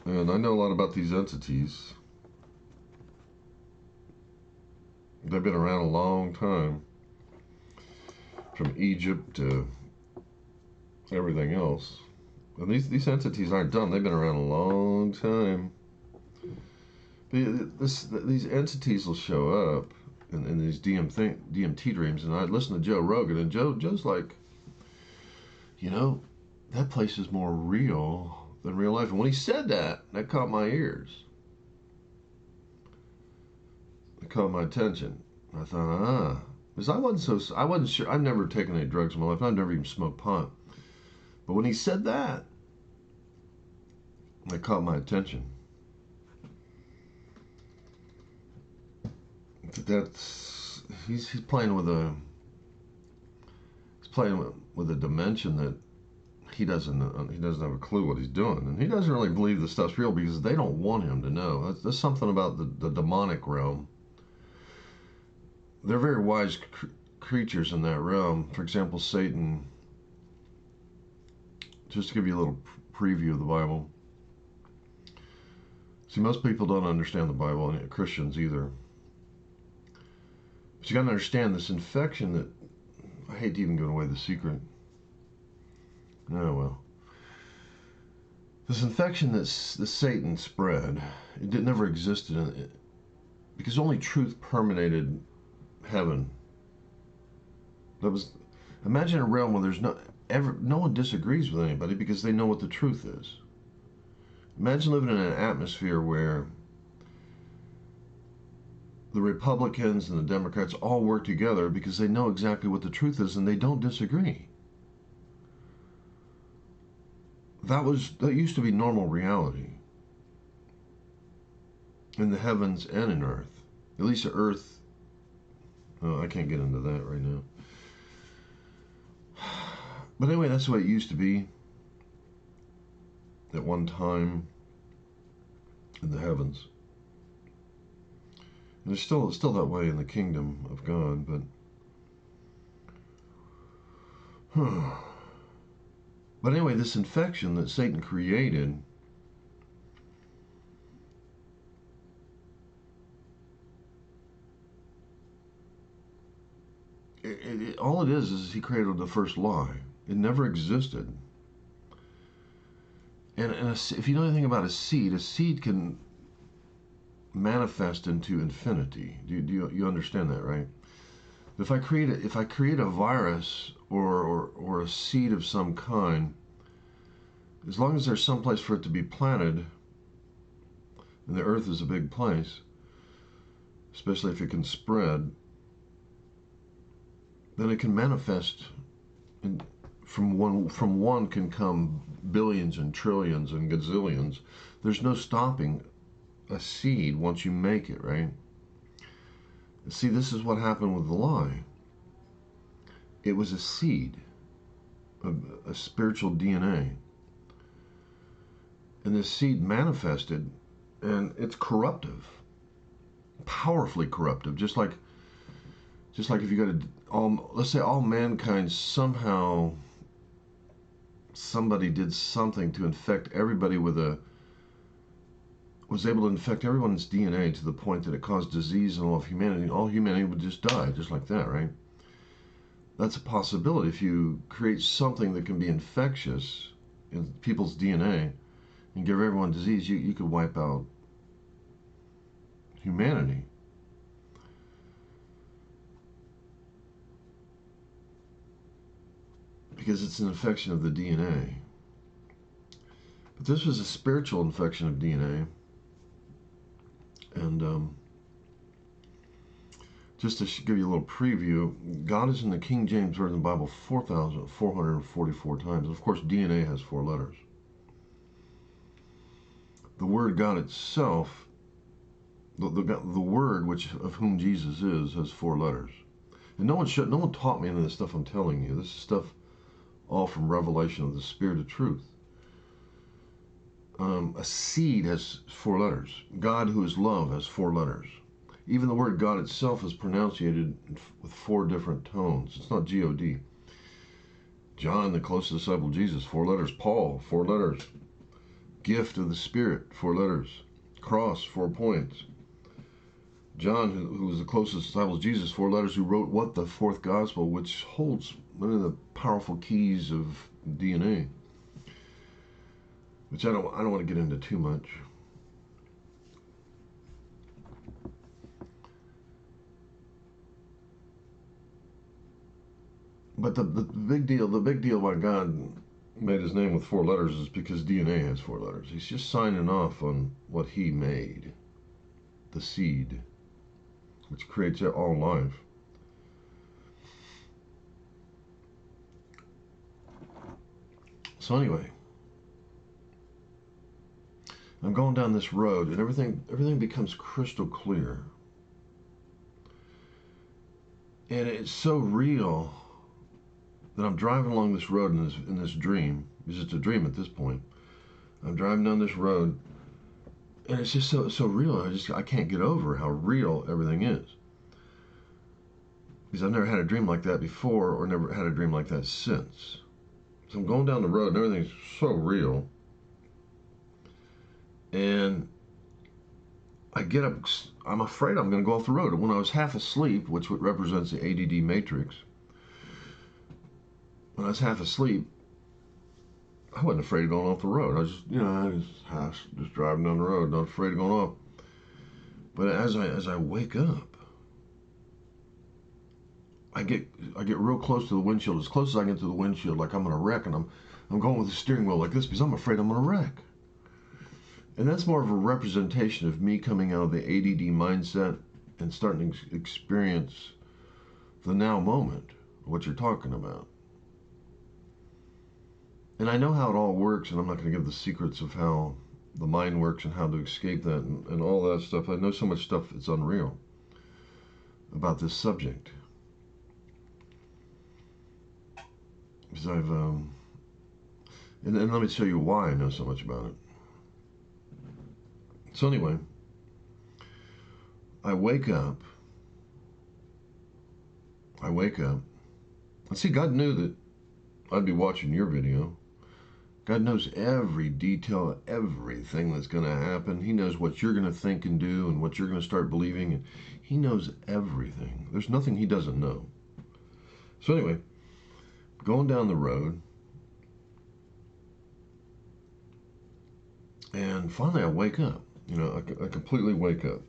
And I know a lot about these entities. They've been around a long time, from Egypt to everything else. And these entities aren't dumb. They've been around a long time. These entities will show up in these DMT dreams. And I listen to Joe Rogan, and Joe's like, that place is more real than real life. And when he said that caught my ears. It caught my attention. I thought, because I wasn't sure. I've never taken any drugs in my life. I've never even smoked pot. But when he said that caught my attention. He's playing with a dimension that he doesn't have a clue what he's doing, and he doesn't really believe the stuff's real because they don't want him to know. There's something about the demonic realm. They're very wise creatures in that realm. For example, Satan. Just to give you a little preview of the Bible. See, most people don't understand the Bible, and Christians either. But you got to understand this infection that, I hate to even give away the secret. Oh, well. This infection that Satan spread, it never existed because only truth permeated heaven. Imagine a realm where there's no one disagrees with anybody because they know what the truth is. Imagine living in an atmosphere where the Republicans and the Democrats all work together because they know exactly what the truth is and they don't disagree. That used to be normal reality in the heavens and in earth. At least the earth. Oh, I can't get into that right now. But anyway, that's the way it used to be at one time in the heavens. And it's still that way in the kingdom of God, but but anyway, this infection that Satan created all it is he created the first lie. It never existed. And if you know anything about a seed can manifest into infinity. Do you understand that, right? If I create a virus or a seed of some kind, as long as there's some place for it to be planted, and the earth is a big place, especially if it can spread, then it can manifest. From one can come billions and trillions and gazillions. There's no stopping a seed once you make it, right? See, this is what happened with the lie. It was a seed, a spiritual DNA. And this seed manifested, and it's corruptive, powerfully corruptive, just like if you got let's say all mankind somehow, somebody did something to infect everybody was able to infect everyone's DNA to the point that it caused disease in all humanity would just die, just like that, right? That's a possibility. If you create something that can be infectious in people's DNA and give everyone disease, you could wipe out humanity. Because it's an infection of the DNA. But this was a spiritual infection of DNA. And just to give you a little preview, God is in the King James Version Bible 4,444 times. And of course, DNA has 4 letters. The word God itself The word which of whom Jesus is has 4 letters. And no one taught me any of this stuff I'm telling you. This is stuff all from revelation of the Spirit of truth. A seed has 4 letters. God, who is love, has 4 letters. Even the word God itself is pronunciated with 4 different tones. It's not G-O-D. John, the closest disciple of Jesus, 4 letters. Paul, 4 letters. Gift of the Spirit, 4 letters. Cross, 4 points. John, who was the closest disciple of Jesus, 4 letters, who wrote what? The 4th Gospel, which holds one of the powerful keys of DNA, which I don't want to get into too much. But the big deal why God made his name with 4 letters is because DNA has 4 letters. He's just signing off on what he made, the seed, which creates all life. So anyway, I'm going down this road, and everything becomes crystal clear, and it's so real that I'm driving along this road in this dream, because it's a dream at this point. I'm driving down this road, and it's just so real. I can't get over how real everything is, because I've never had a dream like that before, or never had a dream like that since. So I'm going down the road, and everything's so real, and I get up. I'm afraid I'm going to go off the road. When I was half asleep, which represents the ADD matrix, when I was half asleep, I wasn't afraid of going off the road. I was just driving down the road, not afraid of going off. But as I wake up, I get real close to the windshield, as close as I get to the windshield, like I'm gonna wreck, and I'm going with the steering wheel like this because I'm afraid I'm gonna wreck. And that's more of a representation of me coming out of the ADD mindset and starting to experience the now moment, what you're talking about. And I know how it all works, and I'm not going to give the secrets of how the mind works and how to escape that and all that stuff. I know so much stuff that's unreal about this subject. Because and let me tell you why I know so much about it. So anyway, I wake up. And see, God knew that I'd be watching your video. God knows every detail of everything that's going to happen. He knows what you're going to think and do and what you're going to start believing. And he knows everything. There's nothing he doesn't know. So anyway, going down the road, and finally I wake up. I completely wake up.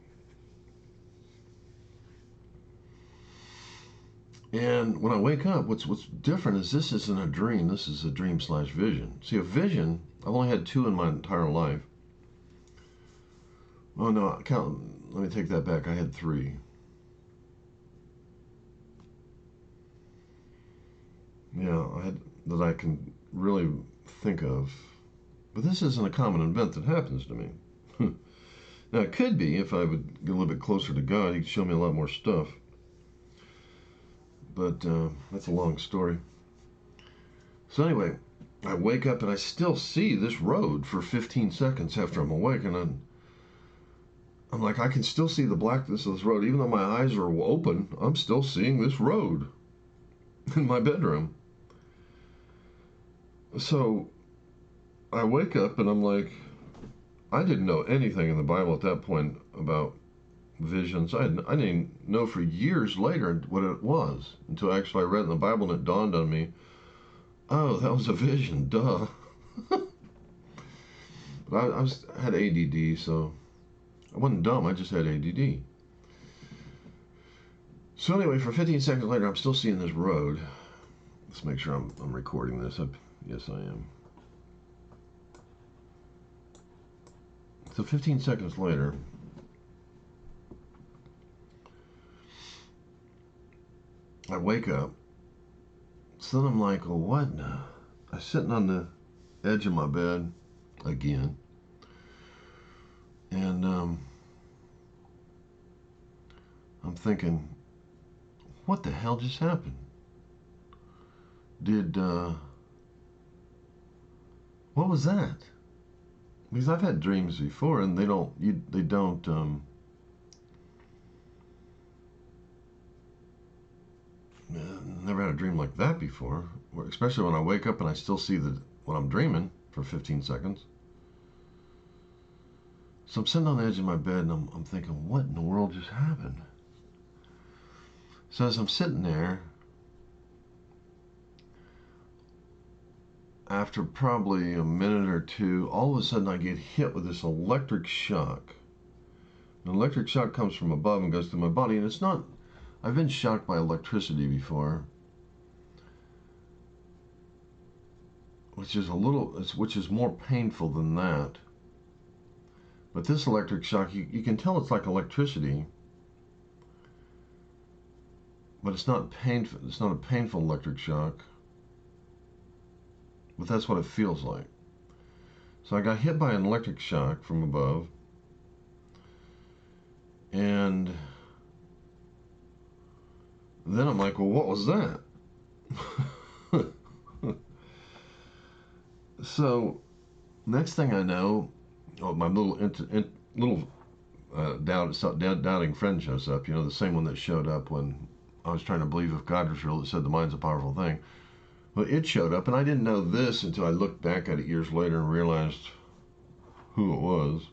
And when I wake up, what's different is this isn't a dream. This is a dream/vision. See, a vision, I've only had 2 in my entire life. Oh no, let me take that back. I had 3. Yeah, that I can really think of. But this isn't a common event that happens to me. Now, it could be if I would get a little bit closer to God. He'd show me a lot more stuff. But that's a long story. So anyway, I wake up and I still see this road for 15 seconds after I'm awake. And I'm like, I can still see the blackness of this road. Even though my eyes are open, I'm still seeing this road in my bedroom. So I wake up and I'm like, I didn't know anything in the Bible at that point about visions. I didn't know for years later what it was until actually I read in the Bible and it dawned on me, oh, that was a vision, duh. But I had ADD, so I wasn't dumb, I just had ADD. So anyway, for 15 seconds later, I'm still seeing this road. Let's make sure I'm recording this. Yes, I am. So 15 seconds later, I wake up. So then I'm like, well, what now? I'm sitting on the edge of my bed again. And I'm thinking, what the hell just happened? What was that? Because I've had dreams before, and they don't, never had a dream like that before. Especially when I wake up and I still see what I'm dreaming for 15 seconds. So I'm sitting on the edge of my bed, and I'm thinking, what in the world just happened? So as I'm sitting there, after probably a minute or two, all of a sudden I get hit with this electric shock. An electric shock comes from above and goes through my body, and it's not, I've been shocked by electricity before, which is more painful than that. But this electric shock, you can tell it's like electricity, but it's not painful. It's not a painful electric shock, but that's what it feels like. So I got hit by an electric shock from above, and then I'm like, well, what was that? So next thing I know, my little doubting friend shows up. You know, the same one that showed up when I was trying to believe if God was real. That said the mind's a powerful thing. Well, it showed up, and I didn't know this until I looked back at it years later and realized who it was.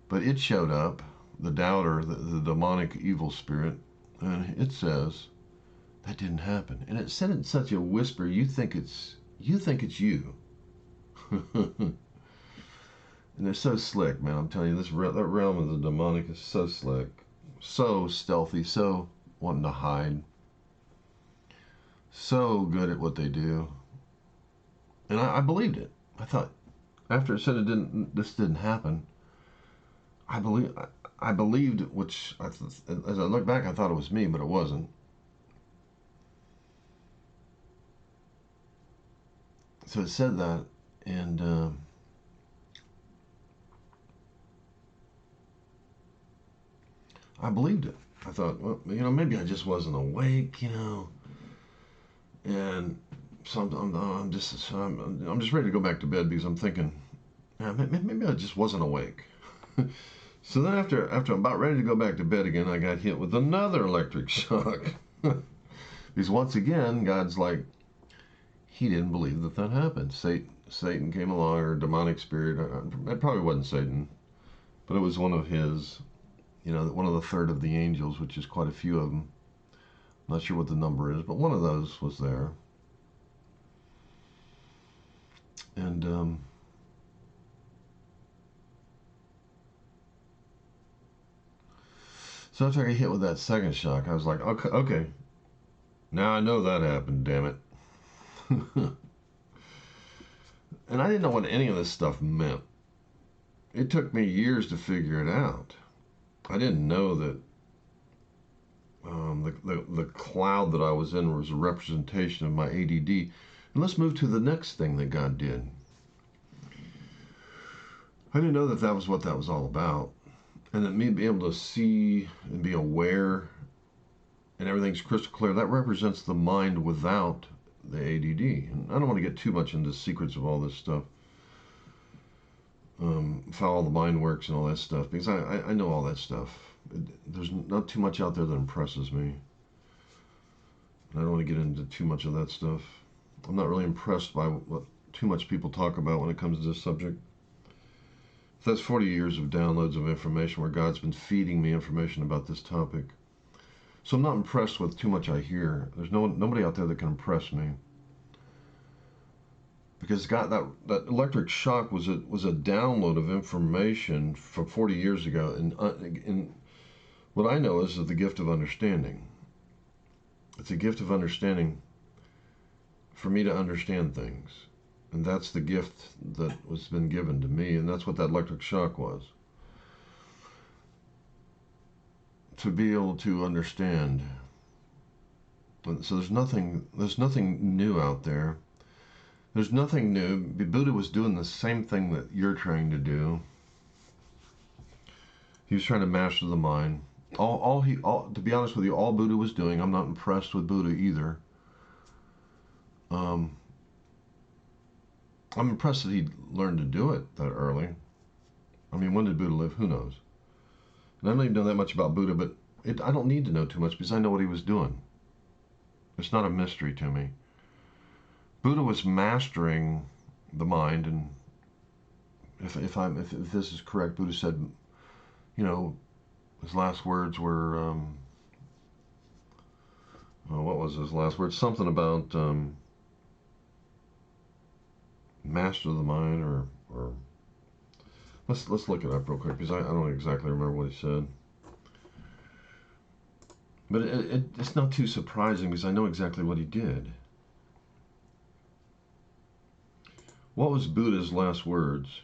But it showed up, the doubter, the demonic evil spirit, and it says that didn't happen. And it said it in such a whisper, you think it's you. And they're so slick, man. I'm telling you, that realm of the demonic is so slick, so stealthy, so wanting to hide, so good at what they do. And I believed it. I thought, after it said this didn't happen, I believed, which as I look back, I thought it was me, but it wasn't. So it said that, and I believed it. I thought, well, maybe I just wasn't awake, and so I'm just ready to go back to bed because I'm thinking, yeah, maybe I just wasn't awake. So then after I'm about ready to go back to bed again, I got hit with another electric shock. Because once again, God's like, he didn't believe that happened. Satan came along, or demonic spirit. It probably wasn't Satan, but it was one of his, one of the third of the angels, which is quite a few of them. Not sure what the number is, but one of those was there. And so after I got hit with that second shock, I was like, okay, now I know that happened, damn it. And I didn't know what any of this stuff meant. It took me years to figure it out. I didn't know that the cloud that I was in was a representation of my ADD. And let's move to the next thing that God did. I didn't know that was what that was all about. And that me being able to see and be aware and everything's crystal clear, that represents the mind without the ADD. And I don't want to get too much into the secrets of all this stuff. How all the mind works and all that stuff, because I know all that stuff. There's not too much out there that impresses me. I don't want to get into too much of that stuff. I'm not really impressed by what too much people talk about when it comes to this subject. That's 40 years of downloads of information where God's been feeding me information about this topic. So I'm not impressed with too much I hear. There's nobody out there that can impress me. Because God, that electric shock was a download of information from 40 years ago, and what I know is the gift of understanding. It's a gift of understanding for me to understand things. And that's the gift that was been given to me, and that's what that electric shock was. To be able to understand. So there's nothing new out there. There's nothing new. Buddha was doing the same thing that you're trying to do. He was trying to master the mind. To be honest with you, all Buddha was doing, I'm not impressed with Buddha either. Um, I'm impressed that he learned to do it that early. I mean, when did Buddha live? Who knows? And I don't even know that much about Buddha, but I don't need to know too much because I know what he was doing. It's not a mystery to me. Buddha was mastering the mind, and if this is correct, Buddha said, you know, his last words were, what was his last words? Something about master of the mind, or let's look it up real quick because I don't exactly remember what he said. But it's not too surprising because I know exactly what he did. What was Buddha's last words?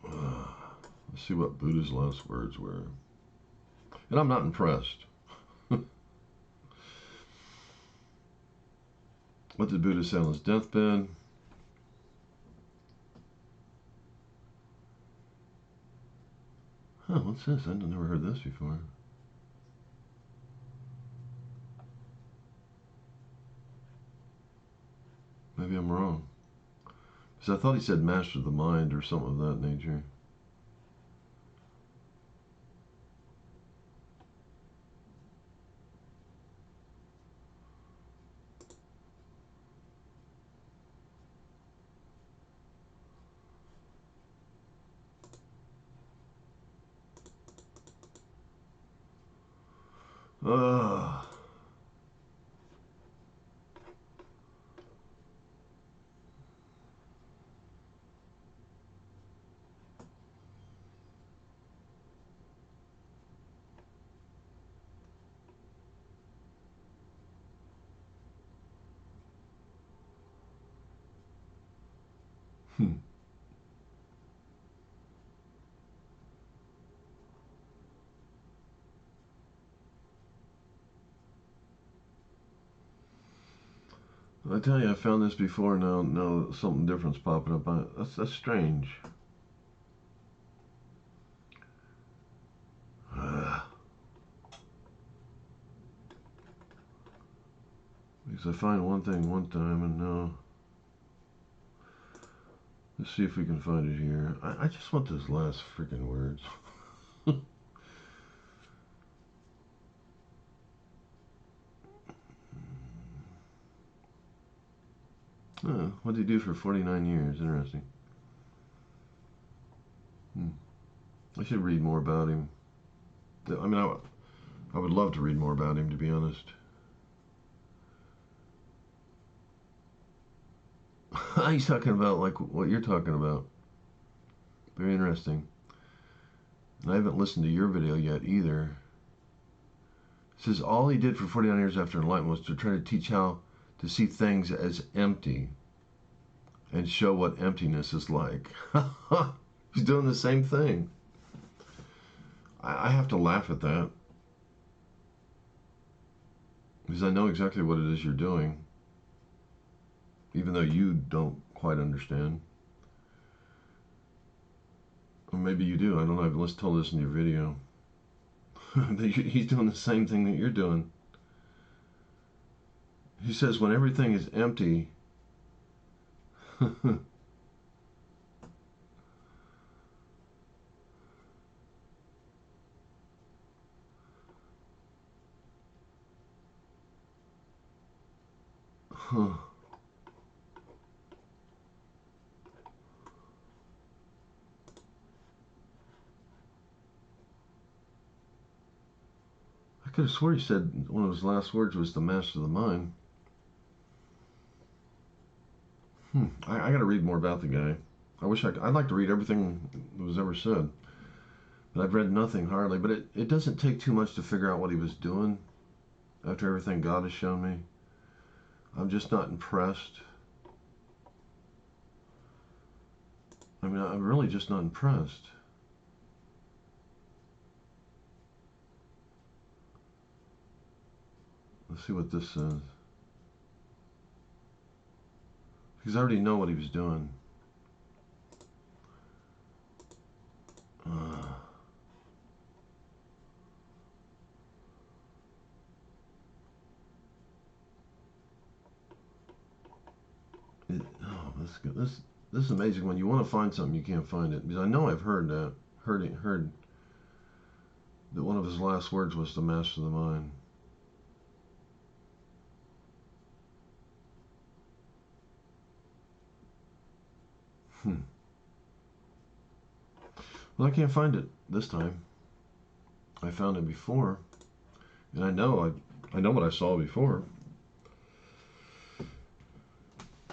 Let's see what Buddha's last words were. And I'm not impressed. What did Buddha say on his deathbed? Huh, what's this? I've never heard this before. Maybe I'm wrong. Because I thought he said master of the mind or something of that nature. Ugh. Hmm. I tell you, I found this before. Now something different's popping up. That's strange. Because I find one thing one time, and now let's see if we can find it here. I just want those last freaking words. What did he do for 49 years? Interesting. I should read more about him. I mean, I would love to read more about him, to be honest. He's talking about like what you're talking about. Very interesting. And I haven't listened to your video yet either. It says all he did for 49 years after enlightenment was to try to teach how to see things as empty and show what emptiness is like. He's doing the same thing. I have to laugh at that because I know exactly what it is you're doing, even though you don't quite understand. Or maybe you do. I don't know. Let's tell this in your video. He's doing the same thing that you're doing. He says when everything is empty, huh. I could have swore he said one of his last words was the master of the mind. I got to read more about the guy. I'd like to read everything that was ever said. But I've read nothing hardly. But it doesn't take too much to figure out what he was doing after everything God has shown me. I'm just not impressed. I mean, I'm really just not impressed. Let's see what this says. Because I already know what he was doing. This is amazing. When you want to find something, you can't find it. Because I know I've heard that one of his last words was to master the mind. Well, I can't find it this time. I found it before, and I know what I saw before.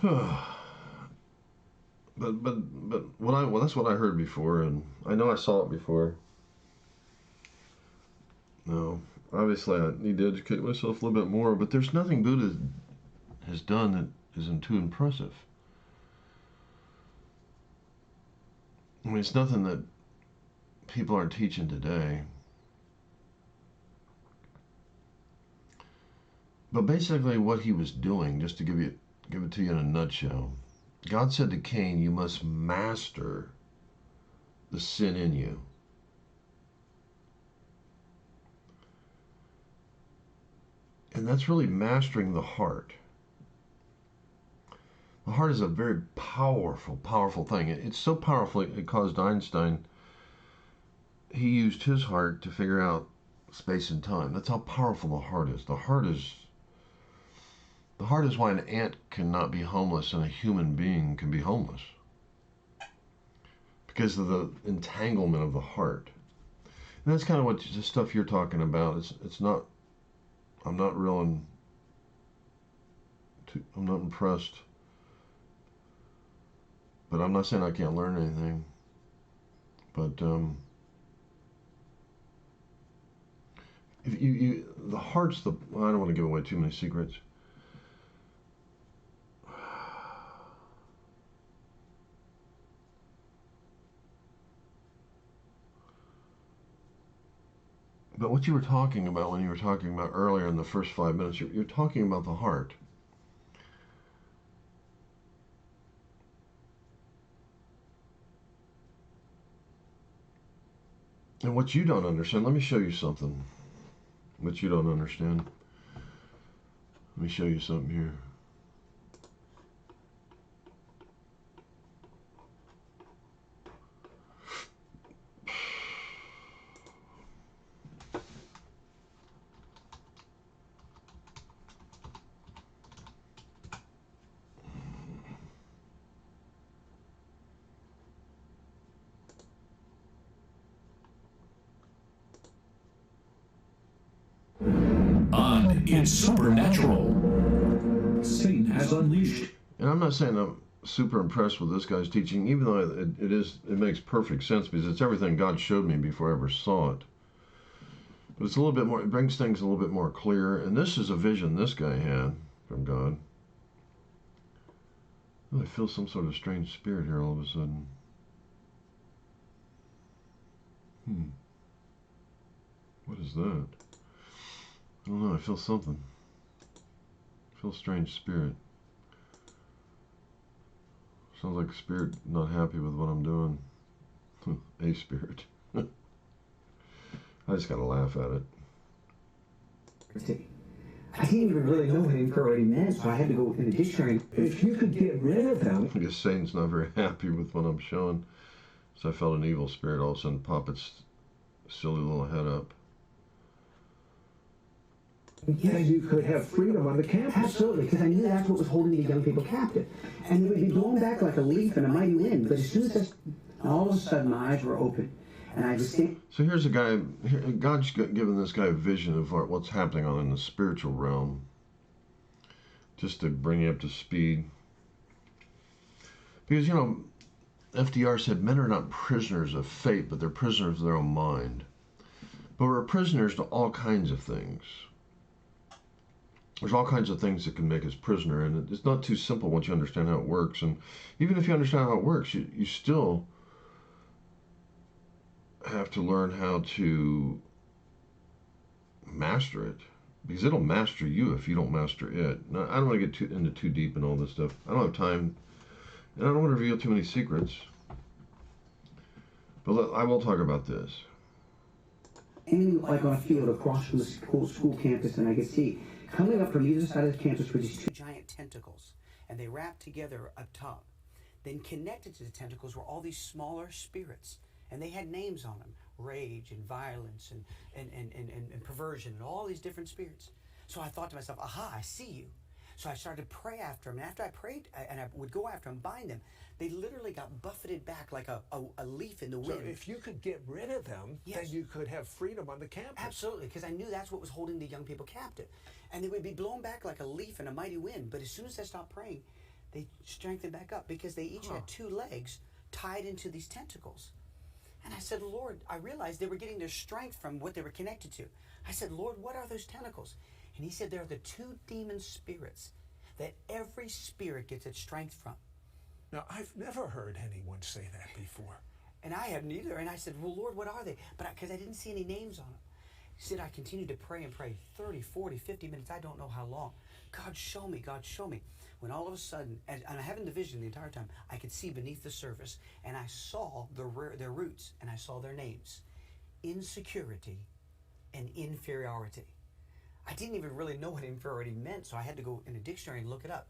But that's what I heard before, and I know I saw it before. No, obviously I need to educate myself a little bit more, but there's nothing Buddha has done that isn't too impressive. I mean, it's nothing that people aren't teaching today. But basically what he was doing, just to give it to you in a nutshell, God said to Cain, you must master the sin in you. And that's really mastering the heart. The heart is a very powerful, powerful thing. It's so powerful it caused Einstein, he used his heart to figure out space and time. That's how powerful the heart is. The heart is why an ant cannot be homeless and a human being can be homeless. Because of the entanglement of the heart. And that's kind of what the stuff you're talking about. It's not, I'm not impressed. But I'm not saying I can't learn anything. But if the heart's I don't want to give away too many secrets. But what you were talking about when you were talking about earlier in the first 5 minutes, you're talking about the heart. And what you don't understand, let me show you something. What you don't understand. Let me show you something here. It's supernatural. Satan has unleashed. And I'm not saying I'm super impressed with this guy's teaching, even though it makes perfect sense because it's everything God showed me before I ever saw it. But it's a little bit more, it brings things a little bit more clear. And this is a vision this guy had from God. Oh, I feel some sort of strange spirit here all of a sudden. What is that? I don't know, I feel something. I feel a strange spirit. Sounds like a spirit not happy with what I'm doing. A spirit. I just gotta laugh at it. I didn't even really know what inferiority meant, so I had to go in the dictionary. If you could get rid of them. I guess Satan's not very happy with what I'm showing. So I felt an evil spirit all of a sudden pop its silly little head up. Yeah, you could have freedom on the campus. Absolutely, because I knew that's what was holding the young people captive. And they would be blown back like a leaf in a mighty wind. But as soon as all of a sudden my eyes were open, and I just think. So here's a guy, God's given this guy a vision of what's happening in the spiritual realm. Just to bring you up to speed. Because, FDR said men are not prisoners of fate, but they're prisoners of their own mind. But we're prisoners to all kinds of things. There's all kinds of things that can make us prisoner, and it's not too simple once you understand how it works. And even if you understand how it works, you still have to learn how to master it, because it'll master you if you don't master it. Now, I don't want to get into too deep in all this stuff. I don't have time, and I don't want to reveal too many secrets. But I will talk about this. Aiming like on a field across from the school campus, and I could see coming up from either side of the campus were these two giant tentacles, and they wrapped together up top. Then connected to the tentacles were all these smaller spirits, and they had names on them: rage and violence and perversion and all these different spirits. So I thought to myself, aha, I see you. So I started to pray after them. And after I prayed, and I would go after them, bind them, they literally got buffeted back like a leaf in the wind. So if you could get rid of them, Yes. then you could have freedom on the campus. Absolutely, because I knew that's what was holding the young people captive. And they would be blown back like a leaf in a mighty wind. But as soon as I stopped praying, they strengthened back up because they each had 2 legs tied into these tentacles. And I said, Lord, I realized they were getting their strength from what they were connected to. I said, Lord, what are those tentacles? And he said, they're the 2 demon spirits that every spirit gets its strength from. Now, I've never heard anyone say that before. And I hadn't either. And I said, well, Lord, what are they? But because I didn't see any names on them. He said, I continued to pray and pray 30, 40, 50 minutes. I don't know how long. God, show me. God, show me. When all of a sudden, and I haven't the vision the entire time, I could see beneath the surface, and I saw their roots, and I saw their names: insecurity and inferiority. I didn't even really know what inferiority meant, so I had to go in a dictionary and look it up.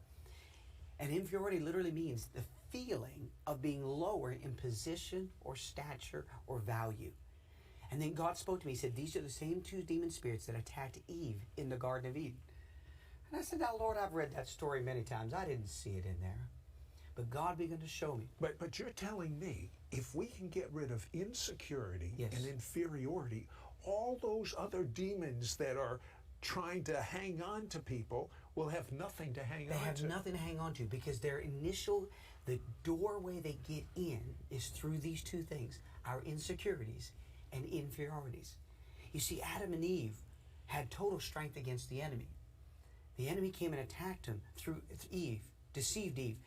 And inferiority literally means the feeling of being lower in position or stature or value. And then God spoke to me. He said, these are the same 2 demon spirits that attacked Eve in the Garden of Eden. And I said, now, Lord, I've read that story many times. I didn't see it in there. But God began to show me. But you're telling me, if we can get rid of insecurity Yes. and inferiority, all those other demons that are trying to hang on to people will have nothing to hang They on have to. nothing to hang on to because the doorway they get in is through these 2 things: our insecurities and inferiorities. You see, Adam and Eve had total strength against the enemy. The enemy came and attacked him through Eve, deceived Eve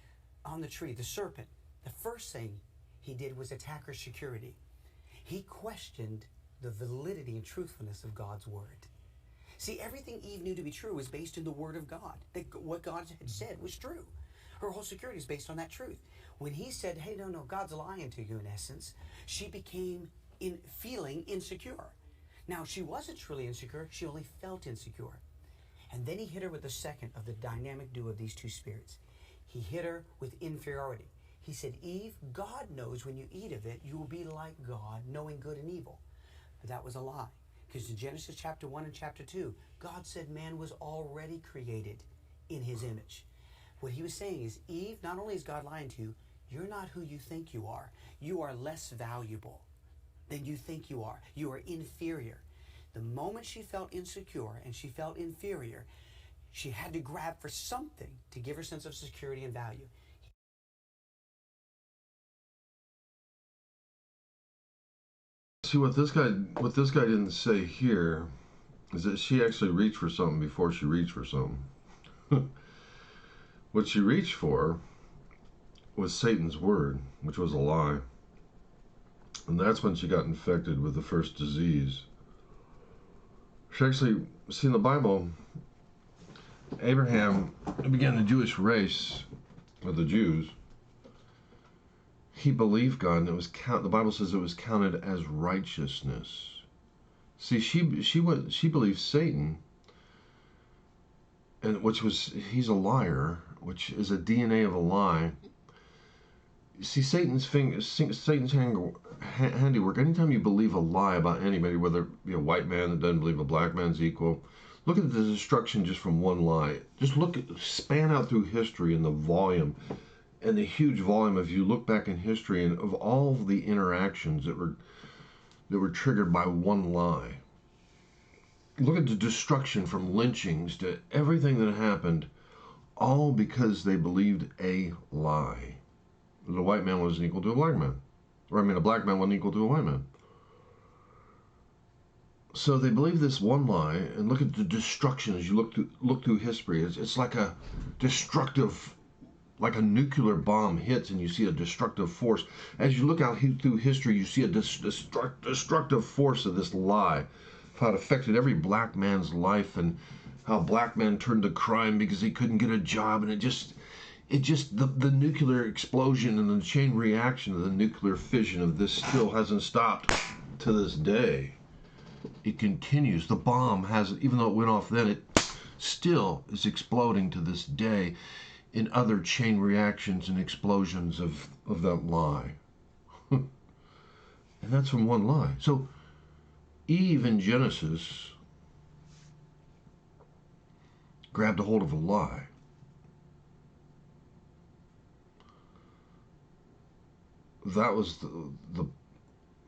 on the tree, the serpent. The first thing he did was attack her security. He questioned the validity and truthfulness of God's word. See, everything Eve knew to be true was based in the word of God. That what God had said was true. Her whole security is based on that truth. When he said, hey, no, God's lying to you in essence, she became feeling insecure. Now, she wasn't truly insecure. She only felt insecure. And then he hit her with the second of the dynamic duo of these 2 spirits. He hit her with inferiority. He said, Eve, God knows when you eat of it, you will be like God, knowing good and evil. But that was a lie. Because in Genesis chapter 1 and chapter 2, God said man was already created in his image. What he was saying is, Eve, not only is God lying to you, you're not who you think you are. You are less valuable than you think you are. You are inferior. The moment she felt insecure and she felt inferior, she had to grab for something to give her sense of security and value. See, what this guy didn't say here is that she actually reached for something before she reached for something. What she reached for was Satan's word, which was a lie. And that's when she got infected with the first disease. She actually, see, in the Bible, Abraham began the Jewish race of the Jews. He believed God, and it was the Bible says it was counted as righteousness. See, she believed Satan, and he's a liar, which is a DNA of a lie. See, Satan's handiwork. Anytime you believe a lie about anybody, whether it be a white man that doesn't believe a black man's equal, look at the destruction just from one lie. Just span out through history and the volume. And the huge volume, if you look back in history, and of all the interactions that were triggered by one lie. Look at the destruction from lynchings to everything that happened, all because they believed a lie. That a white man wasn't equal to a black man. Or, a black man wasn't equal to a white man. So they believe this one lie, and look at the destruction as you look through history. It's like a destructive, like a nuclear bomb hits and you see a destructive force. As you look out through history, you see a destructive force of this lie, how it affected every black man's life, and how black men turned to crime because he couldn't get a job, and the nuclear explosion and the chain reaction of the nuclear fission of this still hasn't stopped to this day. It continues. The bomb even though it went off then, it still is exploding to this day. in other chain reactions and explosions of that lie. And that's from one lie. So Eve in Genesis grabbed a hold of a lie. That was the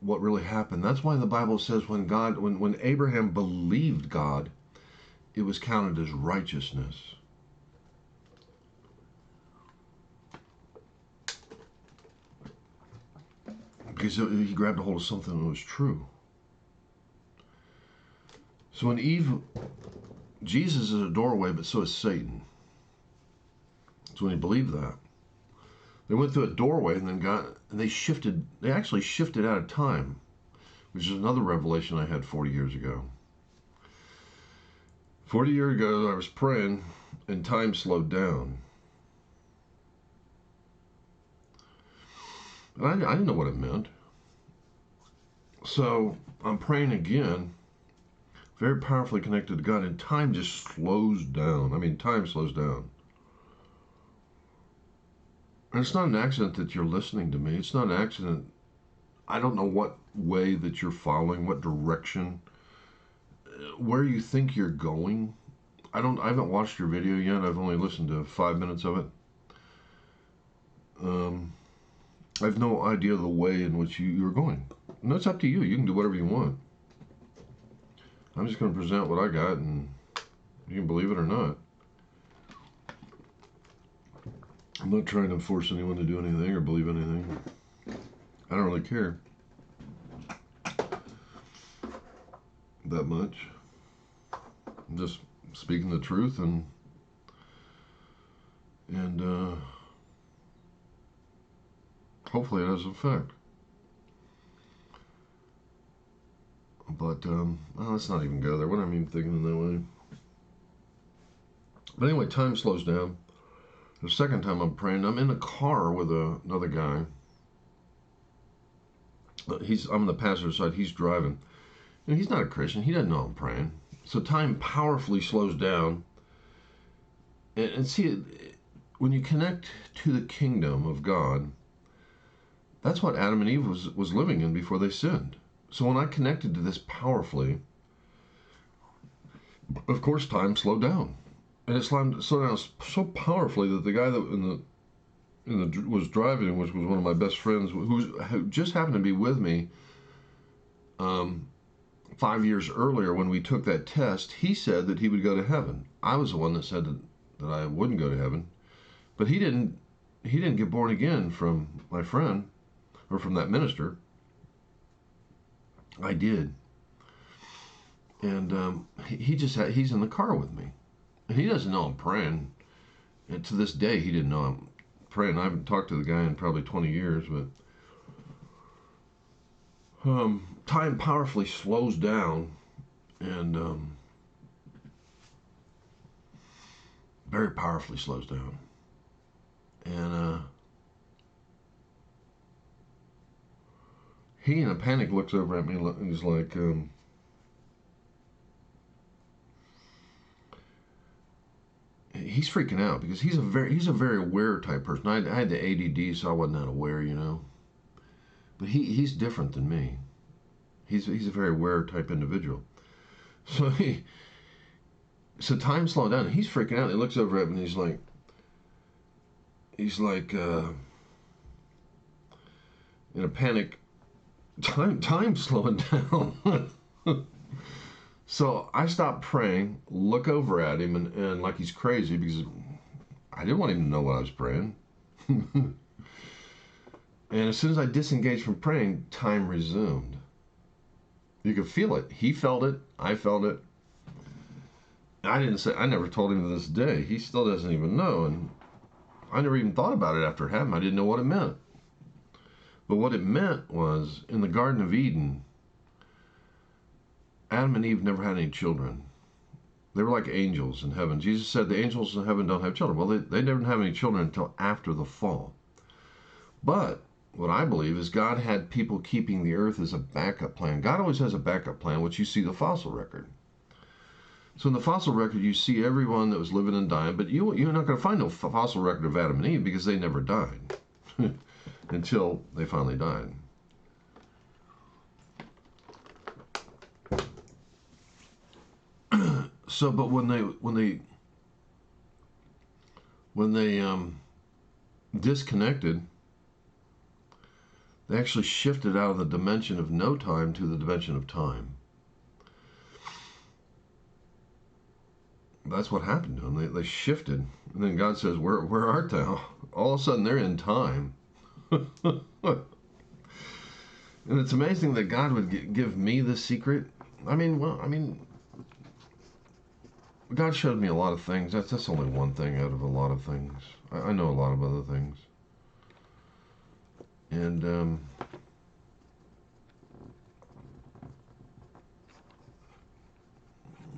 what really happened. That's why the Bible says when Abraham believed God, it was counted as righteousness. Because he grabbed a hold of something that was true. So when Jesus is a doorway, but so is Satan. So when he believed that, they went through a doorway and then they actually shifted out of time, which is another revelation I had 40 years ago. 40 years ago, I was praying and time slowed down. I didn't know what it meant. So I'm praying again, very powerfully connected to God, and time just slows down. I mean, time slows down. And it's not an accident that you're listening to me. It's not an accident. I don't know what way that you're following, what direction, where you think you're going. I haven't watched your video yet. I've only listened to 5 minutes of it. I have no idea the way in which you're going. And that's up to you. You can do whatever you want. I'm just going to present what I got, and you can believe it or not. I'm not trying to force anyone to do anything or believe anything. I don't really care that much. I'm just speaking the truth, and hopefully it has an effect. But let's not even go there. What am I even thinking that way? But anyway, time slows down. The second time I'm praying, I'm in a car with another guy. I'm on the passenger side. He's driving. And he's not a Christian. He doesn't know I'm praying. So time powerfully slows down. And see, when you connect to the kingdom of God, that's what Adam and Eve was living in before they sinned. So when I connected to this powerfully, of course, time slowed down. And it slowed down so powerfully that the guy that was driving, which was one of my best friends, who just happened to be with me 5 years earlier when we took that test, he said that he would go to heaven. I was the one that said that I wouldn't go to heaven, but he didn't get born again from my friend or from that minister. I did, and he's in the car with me. And he doesn't know I'm praying. And to this day, he didn't know I'm praying. I haven't talked to the guy in probably 20 years, but time powerfully slows down, and very powerfully slows down. And he, in a panic, looks over at me and he's like, he's freaking out because he's a very aware type person. I had the ADD, so I wasn't that aware, you know. But he's different than me. He's a very aware type individual. So time slowed down, and he's freaking out. He looks over at me, and he's like in a panic. Time slowing down. So I stopped praying, look over at him, and like he's crazy, because I didn't want him to know what I was praying. And as soon as I disengaged from praying, time resumed. You could feel it. He felt it. I felt it. I never told him to this day. He still doesn't even know, and I never even thought about it after it happened. I didn't know what it meant. But what it meant was, in the Garden of Eden, Adam and Eve never had any children. They were like angels in heaven. Jesus said the angels in heaven don't have children. Well, they didn't have any children until after the fall. But what I believe is God had people keeping the earth as a backup plan. God always has a backup plan, which you see the fossil record. So in the fossil record, you see everyone that was living and dying, but you're not going to find no fossil record of Adam and Eve because they never died until they finally died. So, but when they disconnected, they actually shifted out of the dimension of no time to the dimension of time. That's what happened to them. They shifted, and then God says, "Where art thou?" All of a sudden, they're in time. And it's amazing that God would give me the secret. God showed me a lot of things. That's only one thing out of a lot of things. I know a lot of other things. And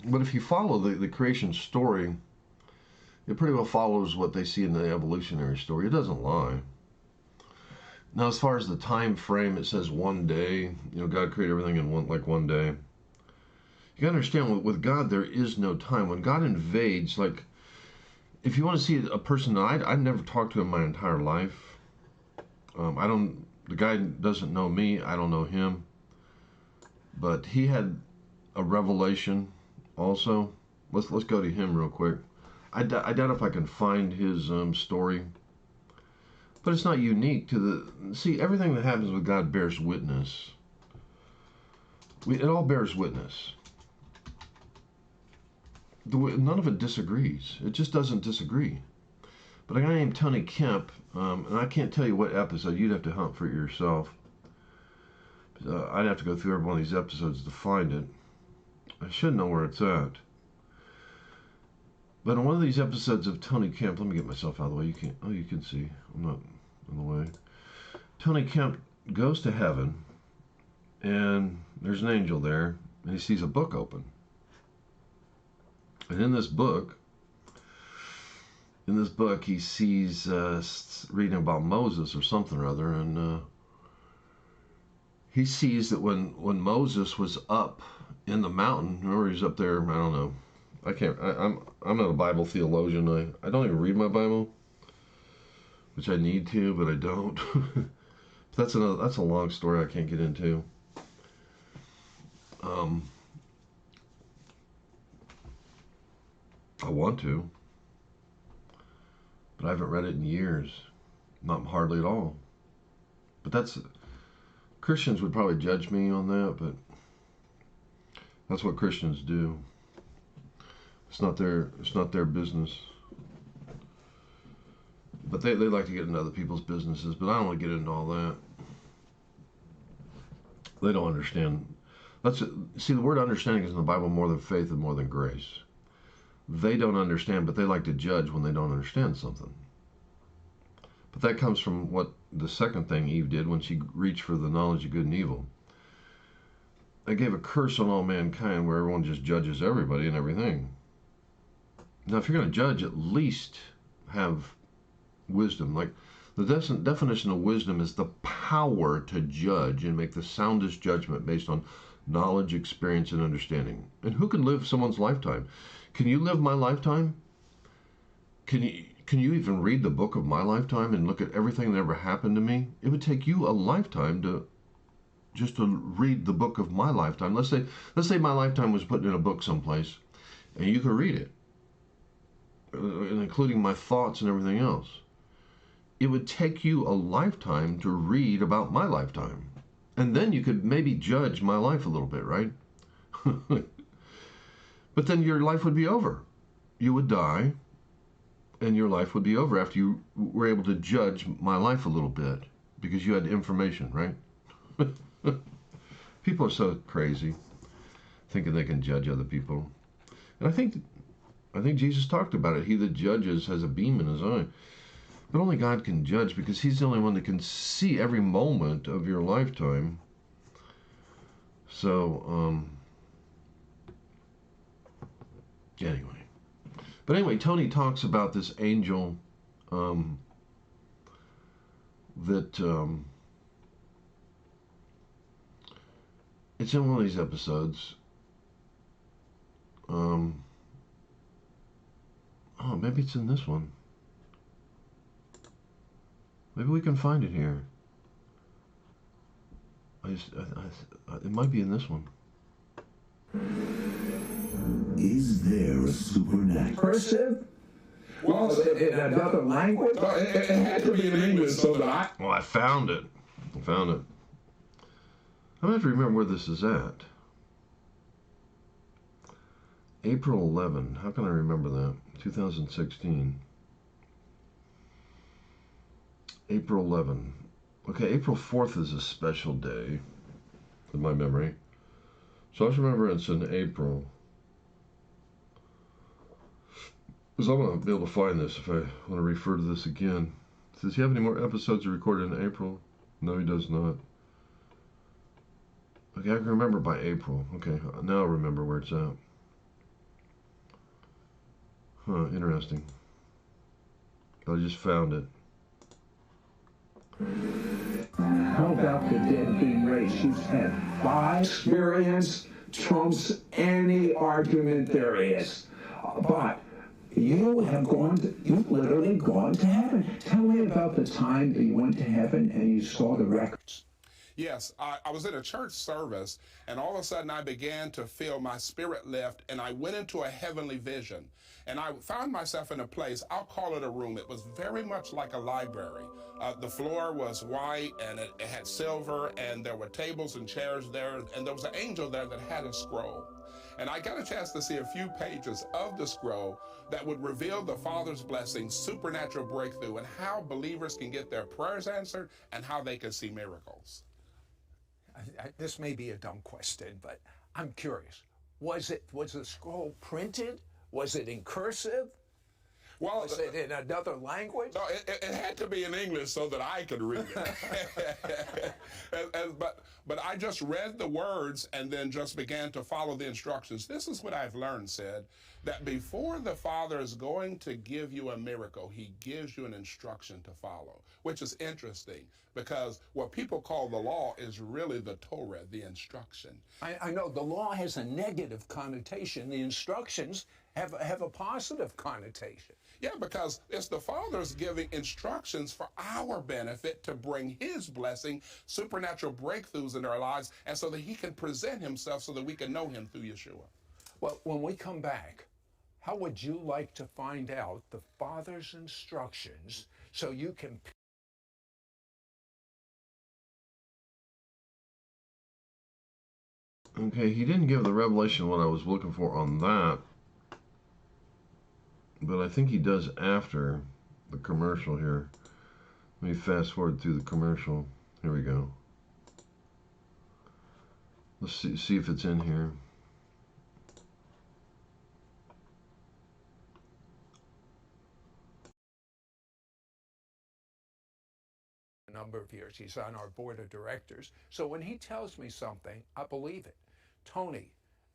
but if you follow the creation story, it pretty well follows what they see in the evolutionary story. It doesn't lie. Now, as far as the time frame, it says one day. God created everything in one day. You gotta understand, with God, there is no time. When God invades, like, if you want to see a person that I've never talked to in my entire life, the guy doesn't know me, I don't know him, but he had a revelation also. Let's go to him real quick. I doubt if I can find his story, but it's not unique to see, everything that happens with God bears witness. It all bears witness. None of it disagrees. It just doesn't disagree. But a guy named Tony Kemp, and I can't tell you what episode. You'd have to hunt for it yourself. I'd have to go through every one of these episodes to find it. I should know where it's at. But in one of these episodes of Tony Kemp, let me get myself out of the way. You can see. I'm not in the way. Tony Kemp goes to heaven, and there's an angel there, and he sees a book open. And in this book, he sees reading about Moses or something or other, and he sees that when Moses was up in the mountain, remember he's up there. I don't know. I'm not a Bible theologian. I don't even read my Bible, which I need to, but I don't. That's a long story I can't get into. I want to, but I haven't read it in years, not hardly at all. But Christians would probably judge me on that, but that's what Christians do. It's not their business. But they like to get into other people's businesses, but I don't want to get into all that. They don't understand. See, the word understanding is in the Bible more than faith and more than grace. They don't understand, but they like to judge when they don't understand something. But that comes from what the second thing Eve did when she reached for the knowledge of good and evil. They gave a curse on all mankind where everyone just judges everybody and everything. Now, if you're going to judge, at least have wisdom. Like, the definition of wisdom is the power to judge and make the soundest judgment based on knowledge, experience, and understanding. And who can live someone's lifetime? Can you live my lifetime? Can you even read the book of my lifetime and look at everything that ever happened to me? It would take you a lifetime just to read the book of my lifetime. Let's say my lifetime was put in a book someplace, and you could read it, including my thoughts and everything else. It would take you a lifetime to read about my lifetime. And then you could maybe judge my life a little bit, right? But then your life would be over. You would die, and your life would be over after you were able to judge my life a little bit, because you had information, right? People are so crazy, thinking they can judge other people. And I think Jesus talked about it. He that judges has a beam in his eye. But only God can judge, because he's the only one that can see every moment of your lifetime. So, anyway. But anyway, Tony talks about this angel that it's in one of these episodes. Oh, maybe it's in this one. Maybe we can find it here. It might be in this one. Is there a supernatural? Cursive? Well, in another language? It had to be in English so that I... Oh, I found it. I found it. I'm going to have to remember where this is at. April 11. How can I remember that? 2016. April 11. Okay, April 4th is a special day in my memory. So I just remember it's in April. Because I'm going to be able to find this if I want to refer to this again. Does he have any more episodes recorded in April? No, he does not. Okay, I can remember by April. Okay, now I remember where it's at. Huh, interesting. I just found it. How about the dead being raised? You've had 5 experience trumps any argument there is. But you've literally gone to heaven. Tell me about the time that you went to heaven and you saw the records. Yes, I was in a church service, and all of a sudden I began to feel my spirit lift, and I went into a heavenly vision. And I found myself in a place, I'll call it a room. It was very much like a library. The floor was white, and it had silver, and there were tables and chairs there, and there was an angel there that had a scroll. And I got a chance to see a few pages of the scroll that would reveal the Father's blessing, supernatural breakthrough, and how believers can get their prayers answered and how they can see miracles. This may be a dumb question, but I'm curious. Was the scroll printed? Was it in cursive? Well, Was it in another language? No, it had to be in English so that I could read it. But I just read the words and then just began to follow the instructions. This is what I've learned, Sid, that before the Father is going to give you a miracle, he gives you an instruction to follow, which is interesting because what people call the law is really the Torah, the instruction. I know the law has a negative connotation. The instructions have a positive connotation. Yeah, because it's the Father's giving instructions for our benefit to bring his blessing, supernatural breakthroughs in our lives, and so that he can present himself so that we can know him through Yeshua. Well, when we come back, how would you like to find out the Father's instructions so you can... Okay, he didn't give the revelation what I was looking for on that. But I think he does after the commercial here. Let me fast forward through the commercial. Here we go. Let's see if it's in here. A number of years. He's on our board of directors. So when he tells me something, I believe it. Tony,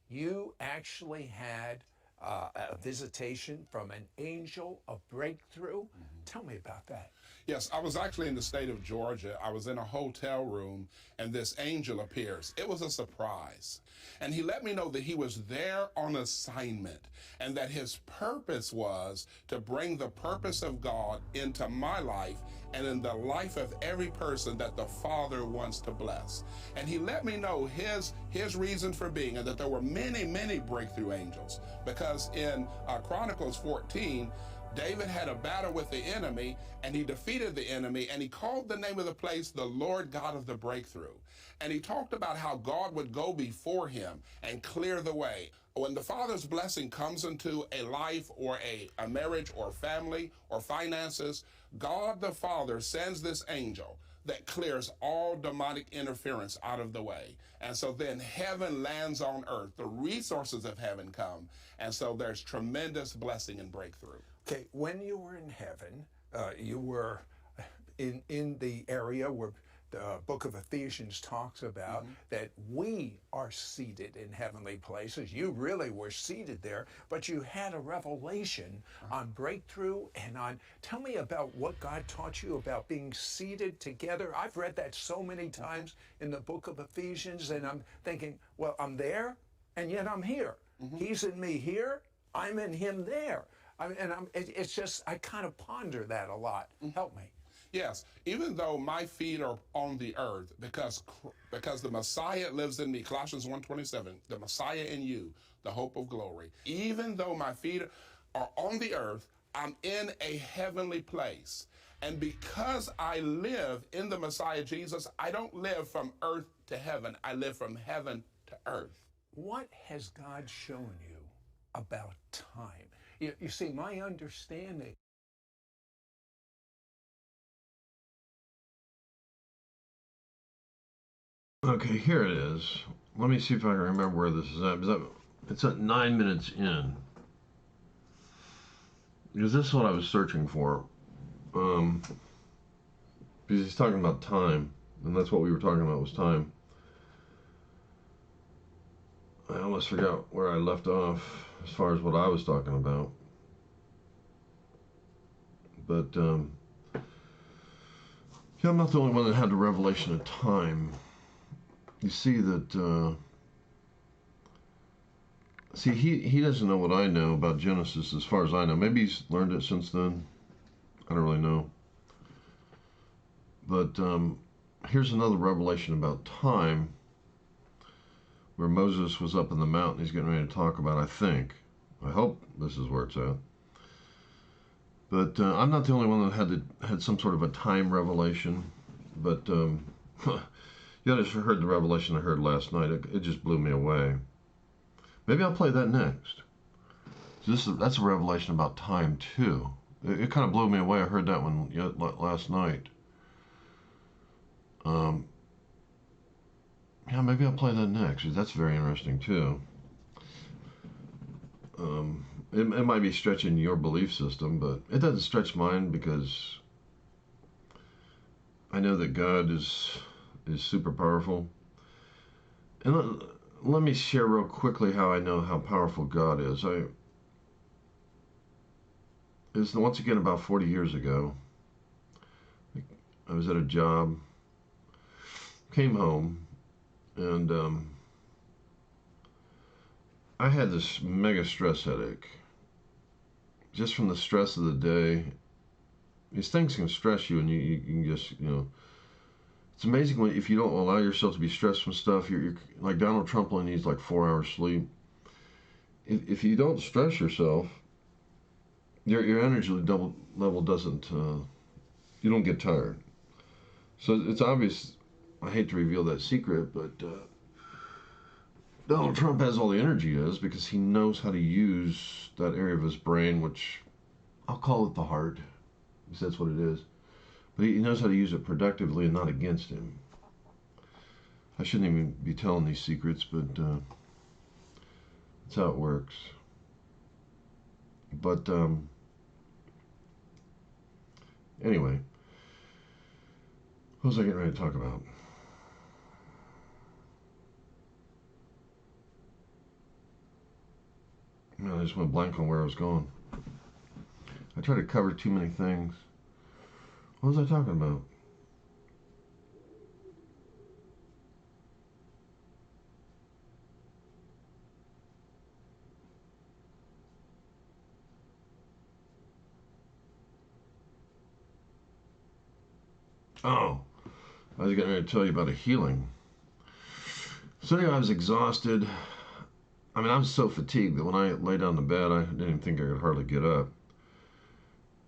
you actually had a visitation from an angel of breakthrough. Tell me about that. Yes, I was actually in the state of Georgia. I was in a hotel room, and this angel appears. It was a surprise. And he let me know that he was there on assignment and that his purpose was to bring the purpose of God into my life and in the life of every person that the Father wants to bless. And he let me know his reason for being, and that there were many, many breakthrough angels. Because in Chronicles 14, David had a battle with the enemy, and he defeated the enemy, and he called the name of the place the Lord God of the Breakthrough. And he talked about how God would go before him and clear the way. When the Father's blessing comes into a life or a marriage or family or finances, God the Father sends this angel that clears all demonic interference out of the way. And so then heaven lands on earth. The resources of heaven come. And so there's tremendous blessing and breakthrough. Okay, when you were in heaven, you were in the area where the book of Ephesians talks about that we are seated in heavenly places. You really were seated there, but you had a revelation on breakthrough and on... Tell me about what God taught you about being seated together. I've read that so many times in the book of Ephesians, and I'm thinking, well, I'm there, and yet I'm here. He's in me here, I'm in him there. It's just, I kind of ponder that a lot. Help me. Yes, even though my feet are on the earth, because the Messiah lives in me, Colossians 1:27, the Messiah in you, the hope of glory. Even though my feet are on the earth, I'm in a heavenly place. And because I live in the Messiah Jesus, I don't live from earth to heaven. I live from heaven to earth. What has God shown you about time? You see, my understanding. Okay, here it is. Let me see if I can remember where this is at. It's at 9 minutes in. Because this is what I was searching for. Because he's talking about time, and that's what we were talking about was time. I almost forgot where I left off as far as what I was talking about. But, yeah, I'm not the only one that had the revelation of time. You see that, he doesn't know what I know about Genesis as far as I know. Maybe he's learned it since then. I don't really know. But here's another revelation about time where Moses was up in the mountain. He's getting ready to talk about, I think. I hope this is where it's at. But I'm not the only one that had some sort of a time revelation. But you just heard the revelation I heard last night. It just blew me away. Maybe I'll play that next. That's a revelation about time too. It kind of blew me away. I heard that one last night. Yeah, maybe I'll play that next. That's very interesting too. It might be stretching your belief system, but it doesn't stretch mine because I know that God is super powerful. And let me share real quickly how I know how powerful God is. It was once again about 40 years ago. I was at a job, came home, and I had this mega stress headache. Just from the stress of the day. These things can stress you, and you can just, it's amazing if you don't allow yourself to be stressed from stuff. You're like Donald Trump only needs like 4 hours sleep. If you don't stress yourself, your energy level doesn't, you don't get tired. So it's obvious. I hate to reveal that secret, but Donald Trump has all the energy is because he knows how to use that area of his brain, which I'll call it the heart, because that's what it is. But he knows how to use it productively and not against him. I shouldn't even be telling these secrets, but that's how it works. But anyway, what was I getting ready to talk about? Man, I just went blank on where I was going. I tried to cover too many things. What was I talking about? Oh, I was getting ready to tell you about a healing. So anyway, I was exhausted. I mean, I was so fatigued that when I lay down in the bed, I didn't even think I could hardly get up.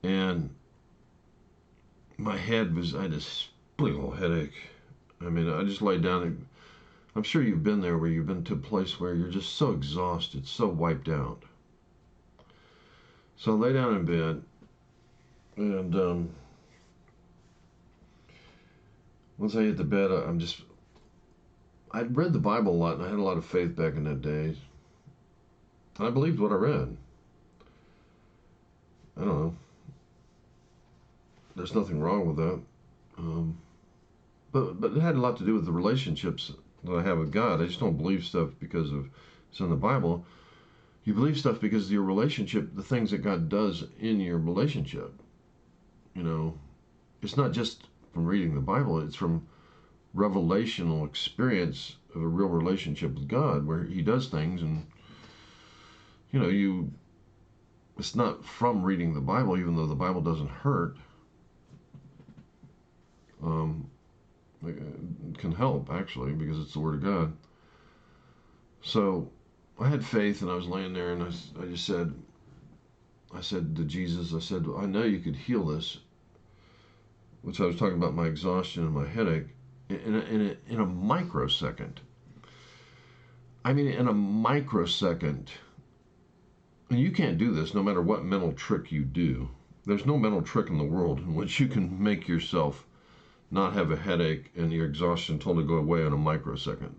And my head I had this big old headache. I mean, I just laid down. And I'm sure you've been there where you've been to a place where you're just so exhausted, so wiped out. So I lay down in bed, and once I hit the bed, I'd read the Bible a lot, and I had a lot of faith back in that days. I believed what I read. I don't know. There's nothing wrong with that. But it had a lot to do with the relationships that I have with God. I just don't believe stuff because it's in the Bible. You believe stuff because of your relationship, the things that God does in your relationship. It's not just from reading the Bible, it's from revelational experience of a real relationship with God where he does things, and you it's not from reading the Bible, even though the Bible doesn't hurt. It can help, actually, because it's the Word of God. So I had faith, and I was laying there, and I just said, I said to Jesus, I said, I know you could heal this, which I was talking about my exhaustion and my headache, in a microsecond. I mean, in a microsecond. And you can't do this no matter what mental trick you do. There's no mental trick in the world in which you can make yourself not have a headache and your exhaustion totally go away in a microsecond.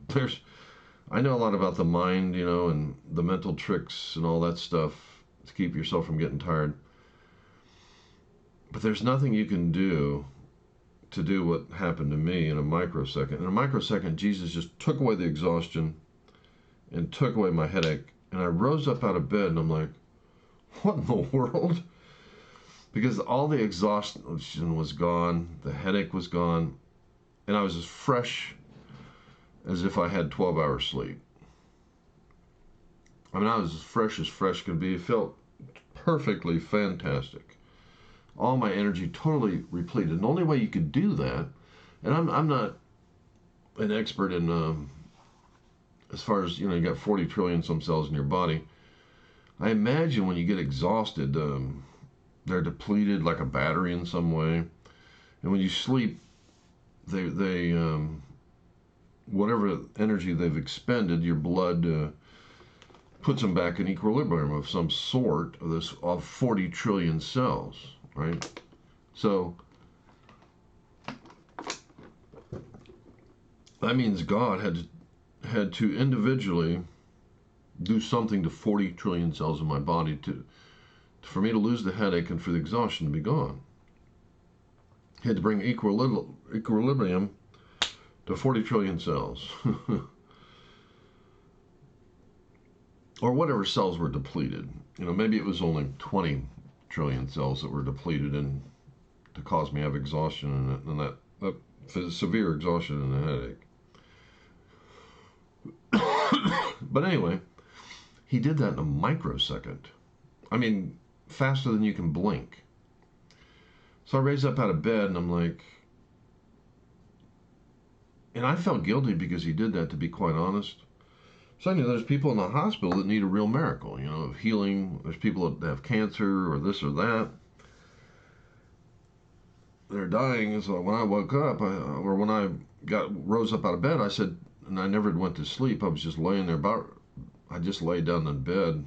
I know a lot about the mind, and the mental tricks and all that stuff to keep yourself from getting tired. But there's nothing you can do to do what happened to me in a microsecond. In a microsecond, Jesus just took away the exhaustion and took away my headache. And I rose up out of bed, and I'm like, what in the world? Because all the exhaustion was gone, the headache was gone, and I was as fresh as if I had 12 hours sleep. I mean, I was as fresh could be. It felt perfectly fantastic. All my energy totally repleted. And the only way you could do that, and I'm not an expert in, as far as, you got 40 trillion some cells in your body. I imagine when you get exhausted, they're depleted like a battery in some way. And when you sleep, they whatever energy they've expended, your blood puts them back in equilibrium of some sort of 40 trillion cells, right? So that means God had to individually do something to 40 trillion cells in my body for me to lose the headache and for the exhaustion to be gone. He had to bring equilibrium to 40 trillion cells. Or whatever cells were depleted. Maybe it was only 20 trillion cells that were depleted and to cause me to have exhaustion and that severe exhaustion and a headache. But anyway, he did that in a microsecond. I mean, faster than you can blink. So I raised up out of bed, and I'm like, and I felt guilty because he did that, to be quite honest. So I knew there's people in the hospital that need a real miracle, of healing. There's people that have cancer or this or that. They're dying. So when I woke up, or when I rose up out of bed, I said, and I never went to sleep. I was just laying there. I just laid down in bed.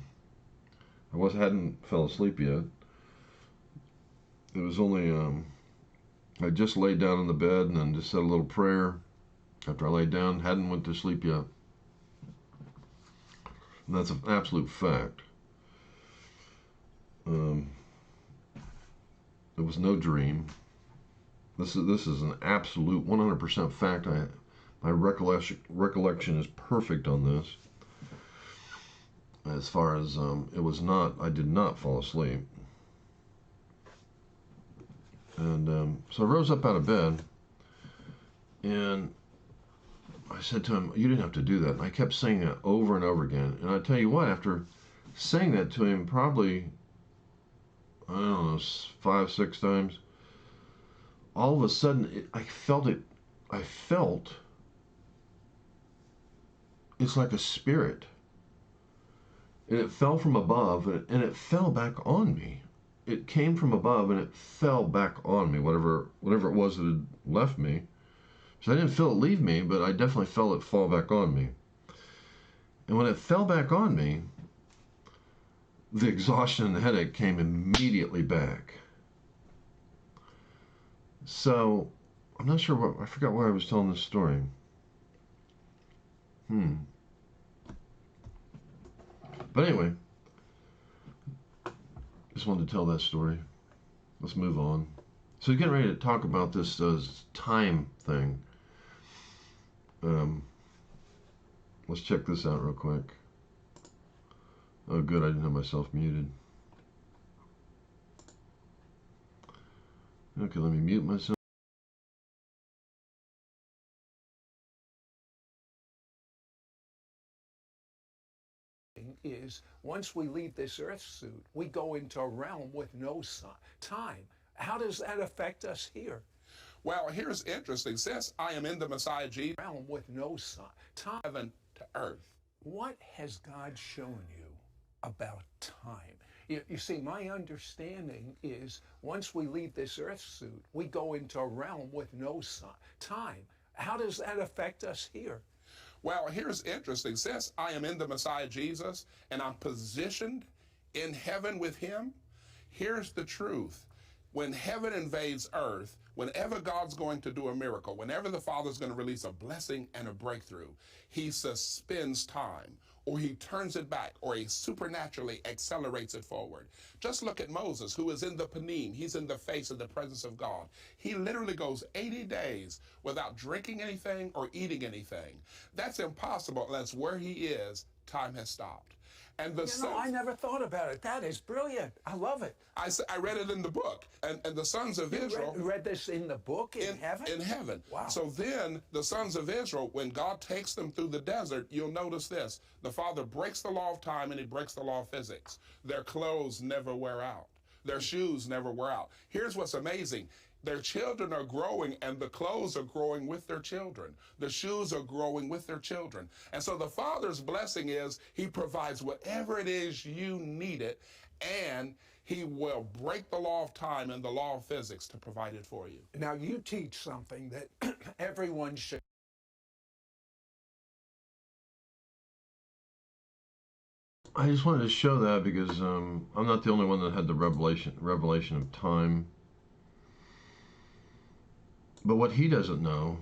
Hadn't fell asleep yet. It was only I just laid down in the bed and then just said a little prayer after I laid down. Hadn't went to sleep yet. And that's an absolute fact. It was no dream. This is an absolute 100% fact. My recollection is perfect on this. As far as I did not fall asleep. And so I rose up out of bed, and I said to him, you didn't have to do that. And I kept saying that over and over again. And I tell you what, after saying that to him probably, I don't know, 5, 6 times, all of a sudden I felt it's like a spirit. And it fell from above, and it fell back on me. It came from above, and it fell back on me, whatever it was that had left me. So I didn't feel it leave me, but I definitely felt it fall back on me. And when it fell back on me, the exhaustion and the headache came immediately back. So I'm not sure I forgot why I was telling this story. But anyway, just wanted to tell that story. Let's move on. So getting ready to talk about this time thing. Let's check this out real quick. Oh, good, I didn't have myself muted. Okay, let me mute myself. is once we leave this earth suit, we go into a realm with no time. How does that affect us here? Well, here's interesting. Since I am in the Messiah Jesus, Realm with no time. heaven to earth. What has God shown you about time? You see, my understanding is once we leave this earth suit, we go into a realm with no time. How does that affect us here? Well, here's interesting. Since I am in the Messiah Jesus and I'm positioned in heaven with him, here's the truth. When heaven invades earth, whenever God's going to do a miracle, whenever the Father's going to release a blessing and a breakthrough, he suspends time, or he turns it back, or he supernaturally accelerates it forward. Just look at Moses, who is in the Panim. He's in the face of the presence of God. He literally goes 80 days without drinking anything or eating anything. That's impossible unless where he is, time has stopped. And the I never thought about it. That is brilliant. I love it. I read it in the book. And the sons of Israel. Read this in the book in heaven? In heaven. Wow. So then the sons of Israel, when God takes them through the desert, you'll notice this. The Father breaks the law of time and he breaks the law of physics. Their clothes never wear out. Their shoes never wear out. Here's what's amazing. Their children are growing and the clothes are growing with their children. The shoes are growing with their children. And so the Father's blessing is he provides whatever it is you need it, and he will break the law of time and the law of physics to provide it for you. Now, you teach something that everyone should. I just wanted to show that because I'm not the only one that had the revelation of time. But what he doesn't know,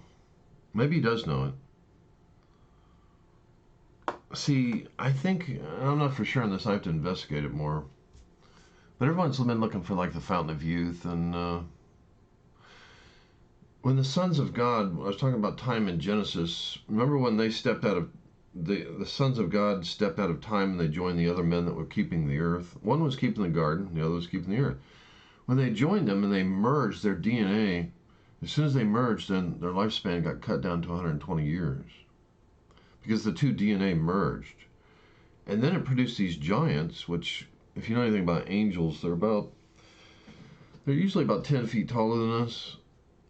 maybe he does know it. See, I think, I'm not for sure on this, I have to investigate it more. But everyone's been looking for like the fountain of youth, and when the sons of God, I was talking about time in Genesis, remember when they stepped out of, the sons of God stepped out of time and they joined the other men that were keeping the earth? One was keeping the garden, the other was keeping the earth. When they joined them and they merged their DNA, as soon as they merged, then their lifespan got cut down to 120 years because the two DNA merged. And then it produced these giants, which, if you know anything about angels, they're usually about 10 feet taller than us.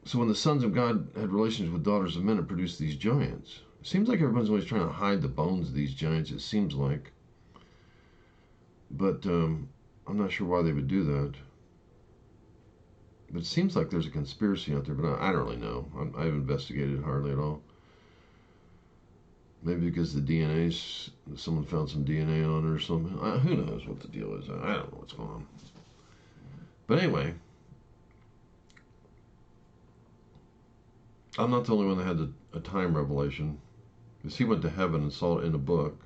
So when the sons of God had relations with daughters of men, it produced these giants. It seems like everyone's always trying to hide the bones of these giants, it seems like. But I'm not sure why they would do that. But it seems like there's a conspiracy out there, but I don't really know. I haven't investigated hardly at all. Maybe because the DNA's, someone found some DNA on it or something. Who knows what the deal is? I don't know what's going on. But anyway, I'm not the only one that had a time revelation, because he went to heaven and saw it in a book.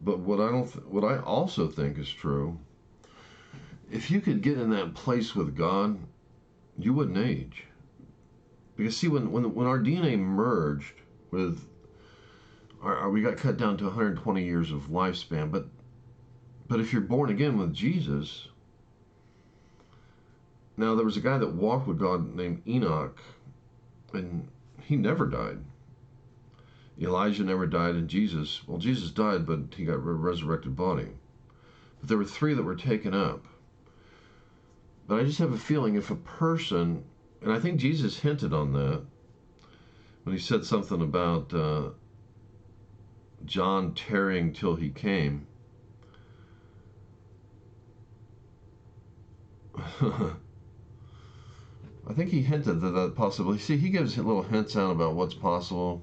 But what I also think is true, if you could get in that place with God, you wouldn't age. Because see, when our DNA merged with we got cut down to 120 years of lifespan, but if you're born again with Jesus, now there was a guy that walked with God named Enoch, and he never died. Elijah never died, and Jesus died, but he got a resurrected body. But there were three that were taken up. But I just have a feeling if a person, and I think Jesus hinted on that when he said something about John tarrying till he came. I think he hinted that possibly. See, he gives little hints out about what's possible.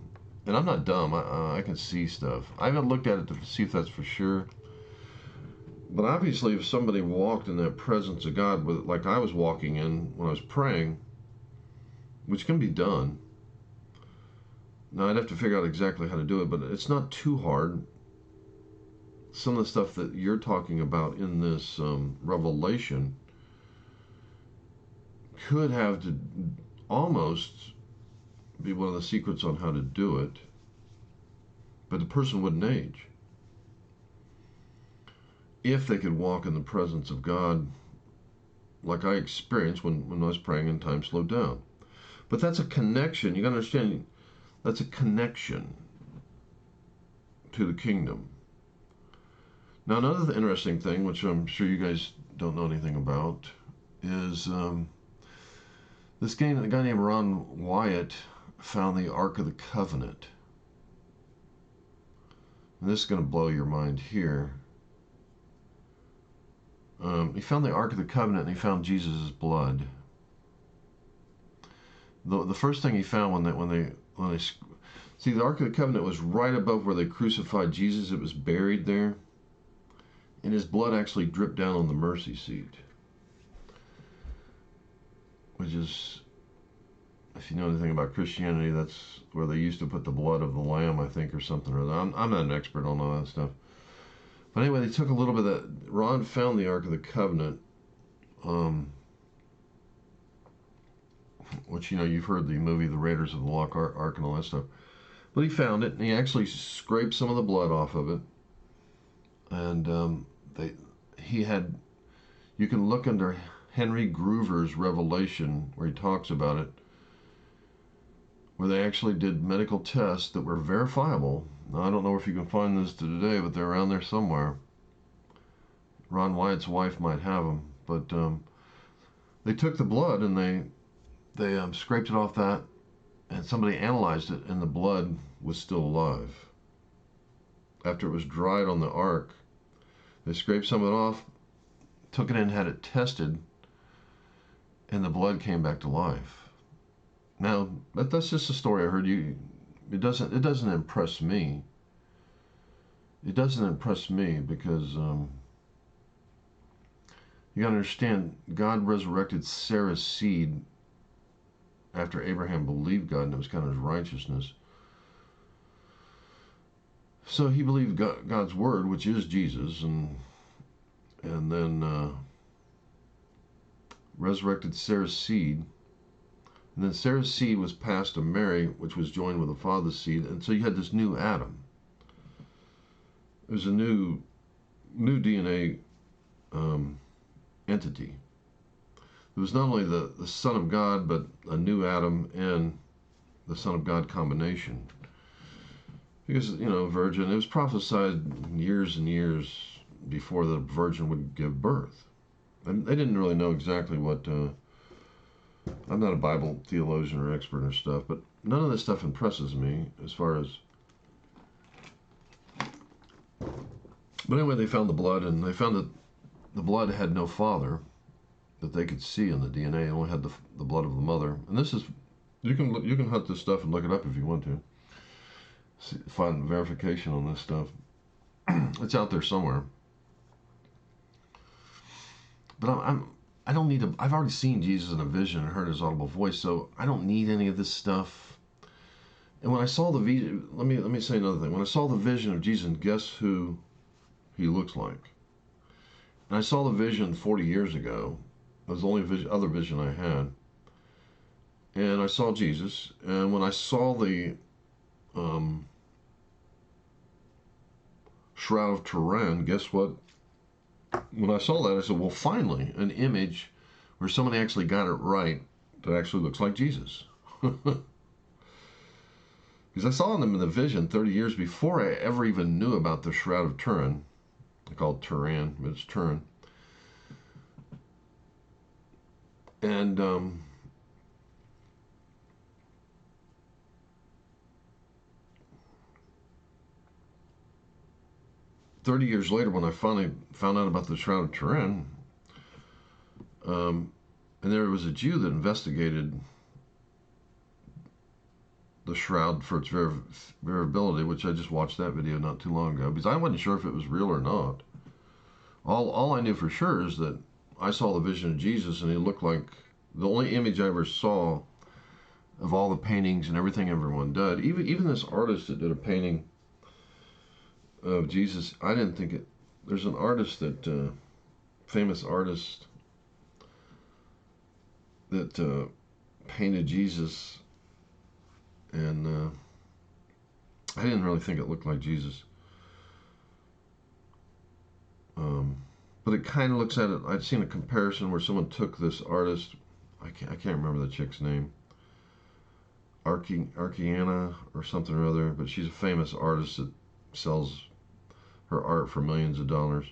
And I'm not dumb. I can see stuff. I haven't looked at it to see if that's for sure. But obviously, if somebody walked in that presence of God, like I was walking in when I was praying, which can be done. Now, I'd have to figure out exactly how to do it, but it's not too hard. Some of the stuff that you're talking about in this revelation could have to almost be one of the secrets on how to do it, but the person wouldn't age if they could walk in the presence of God like I experienced when I was praying and time slowed down. But that's a connection. You got to understand, that's a connection to the kingdom. Now, another interesting thing, which I'm sure you guys don't know anything about, is this guy named Ron Wyatt found the Ark of the Covenant. And this is going to blow your mind here. He found the Ark of the Covenant, and he found Jesus' blood. The first thing he found when they see, the Ark of the Covenant was right above where they crucified Jesus. It was buried there, and his blood actually dripped down on the mercy seat, which is, if you know anything about Christianity, that's where they used to put the blood of the lamb, I think, or something or other. I'm not an expert on all that stuff. But anyway, they took a little bit of that. Ron found the Ark of the Covenant, which, you know, you've heard the movie The Raiders of the Lost Ark and all that stuff. But he found it, and he actually scraped some of the blood off of it. And you can look under Henry Groover's Revelation, where he talks about it, where they actually did medical tests that were verifiable. Now, I don't know if you can find this today, but they're around there somewhere. Ron Wyatt's wife might have them. But they took the blood and they scraped it off that, and somebody analyzed it, and the blood was still alive. After it was dried on the ark, they scraped some of it off, took it in, had it tested, and the blood came back to life. Now, that's just a story I heard. It doesn't impress me. It doesn't impress me because you got to understand, God resurrected Sarah's seed after Abraham believed God, and it was kind of his righteousness. So he believed God's word, which is Jesus, and then resurrected Sarah's seed. And then Sarah's seed was passed to Mary, which was joined with the Father's seed. And so you had this new Adam. It was a new DNA entity. It was not only the Son of God, but a new Adam and the Son of God combination. Because, you know, virgin, it was prophesied years and years before the virgin would give birth. And they didn't really know exactly what... I'm not a Bible theologian or expert or stuff, but none of this stuff impresses me as far as... But anyway, they found the blood, and they found that the blood had no father that they could see in the DNA. It only had the blood of the mother. And this is... You can hunt this stuff and look it up if you want to. Find verification on this stuff. It's out there somewhere. But I don't need I've already seen Jesus in a vision and heard his audible voice, so I don't need any of this stuff. And when I saw the vision, let me say another thing. When I saw the vision of Jesus, guess who he looks like? And I saw the vision 40 years ago. It was the only other vision I had. And I saw Jesus, and when I saw the Shroud of Turin, guess what? When I saw that, I said, well, finally, an image where somebody actually got it right that actually looks like Jesus. Because I saw them in the vision 30 years before I ever even knew about the Shroud of Turin. I call it Turin, but it's Turin. And 30 years later, when I finally found out about the Shroud of Turin, and there was a Jew that investigated the shroud for its variability, which I just watched that video not too long ago, because I wasn't sure if it was real or not. All I knew for sure is that I saw the vision of Jesus, and he looked like the only image I ever saw of all the paintings and everything everyone did. Even this artist that did a painting of Jesus, I didn't think it. There's an artist that, famous artist that painted Jesus, and I didn't really think it looked like Jesus. But it kind of looks at it. I'd seen a comparison where someone took this artist. I can't remember the chick's name. Archiana or something or other, but she's a famous artist that sells her art for millions of dollars,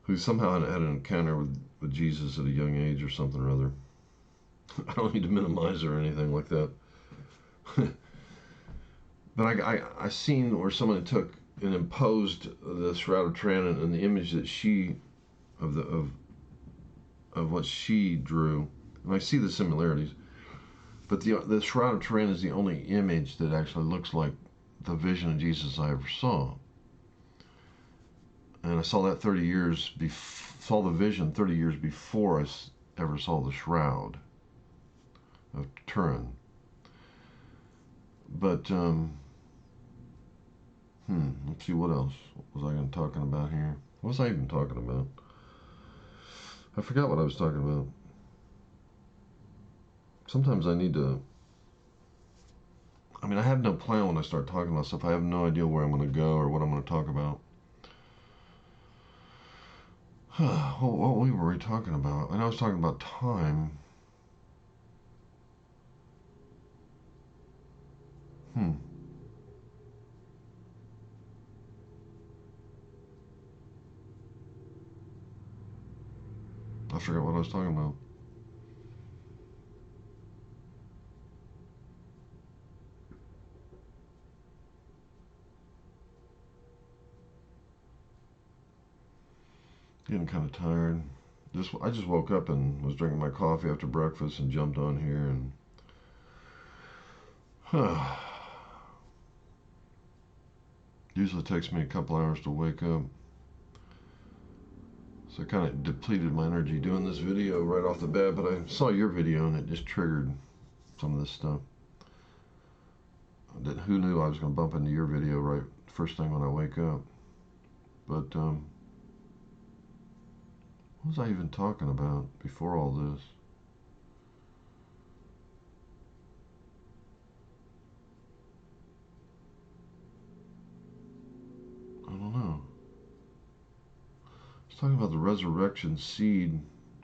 who somehow had an encounter with Jesus at a young age or something or other. I don't need to minimize her or anything like that. But I seen where someone took and imposed the Shroud of Turin and the image that she of what she drew, and I see the similarities. But the Shroud of Turin is the only image that actually looks like the vision of Jesus I ever saw. And I saw that saw the vision 30 years before I ever saw the Shroud of Turin. But let's see, what else was I talking about here? What was I even talking about? I forgot what I was talking about. Sometimes I need to. I mean, I have no plan when I start talking about stuff. I have no idea where I'm going to go or what I'm going to talk about. What were we talking about? And I was talking about time. I forgot what I was talking about. Getting kind of tired. I just woke up and was drinking my coffee after breakfast and jumped on here and usually it takes me a couple hours to wake up. So I kind of depleted my energy doing this video right off the bat, but I saw your video and it just triggered some of this stuff. Who knew I was going to bump into your video right first thing when I wake up? But what was I even talking about before all this? I don't know. I was talking about the resurrection seed.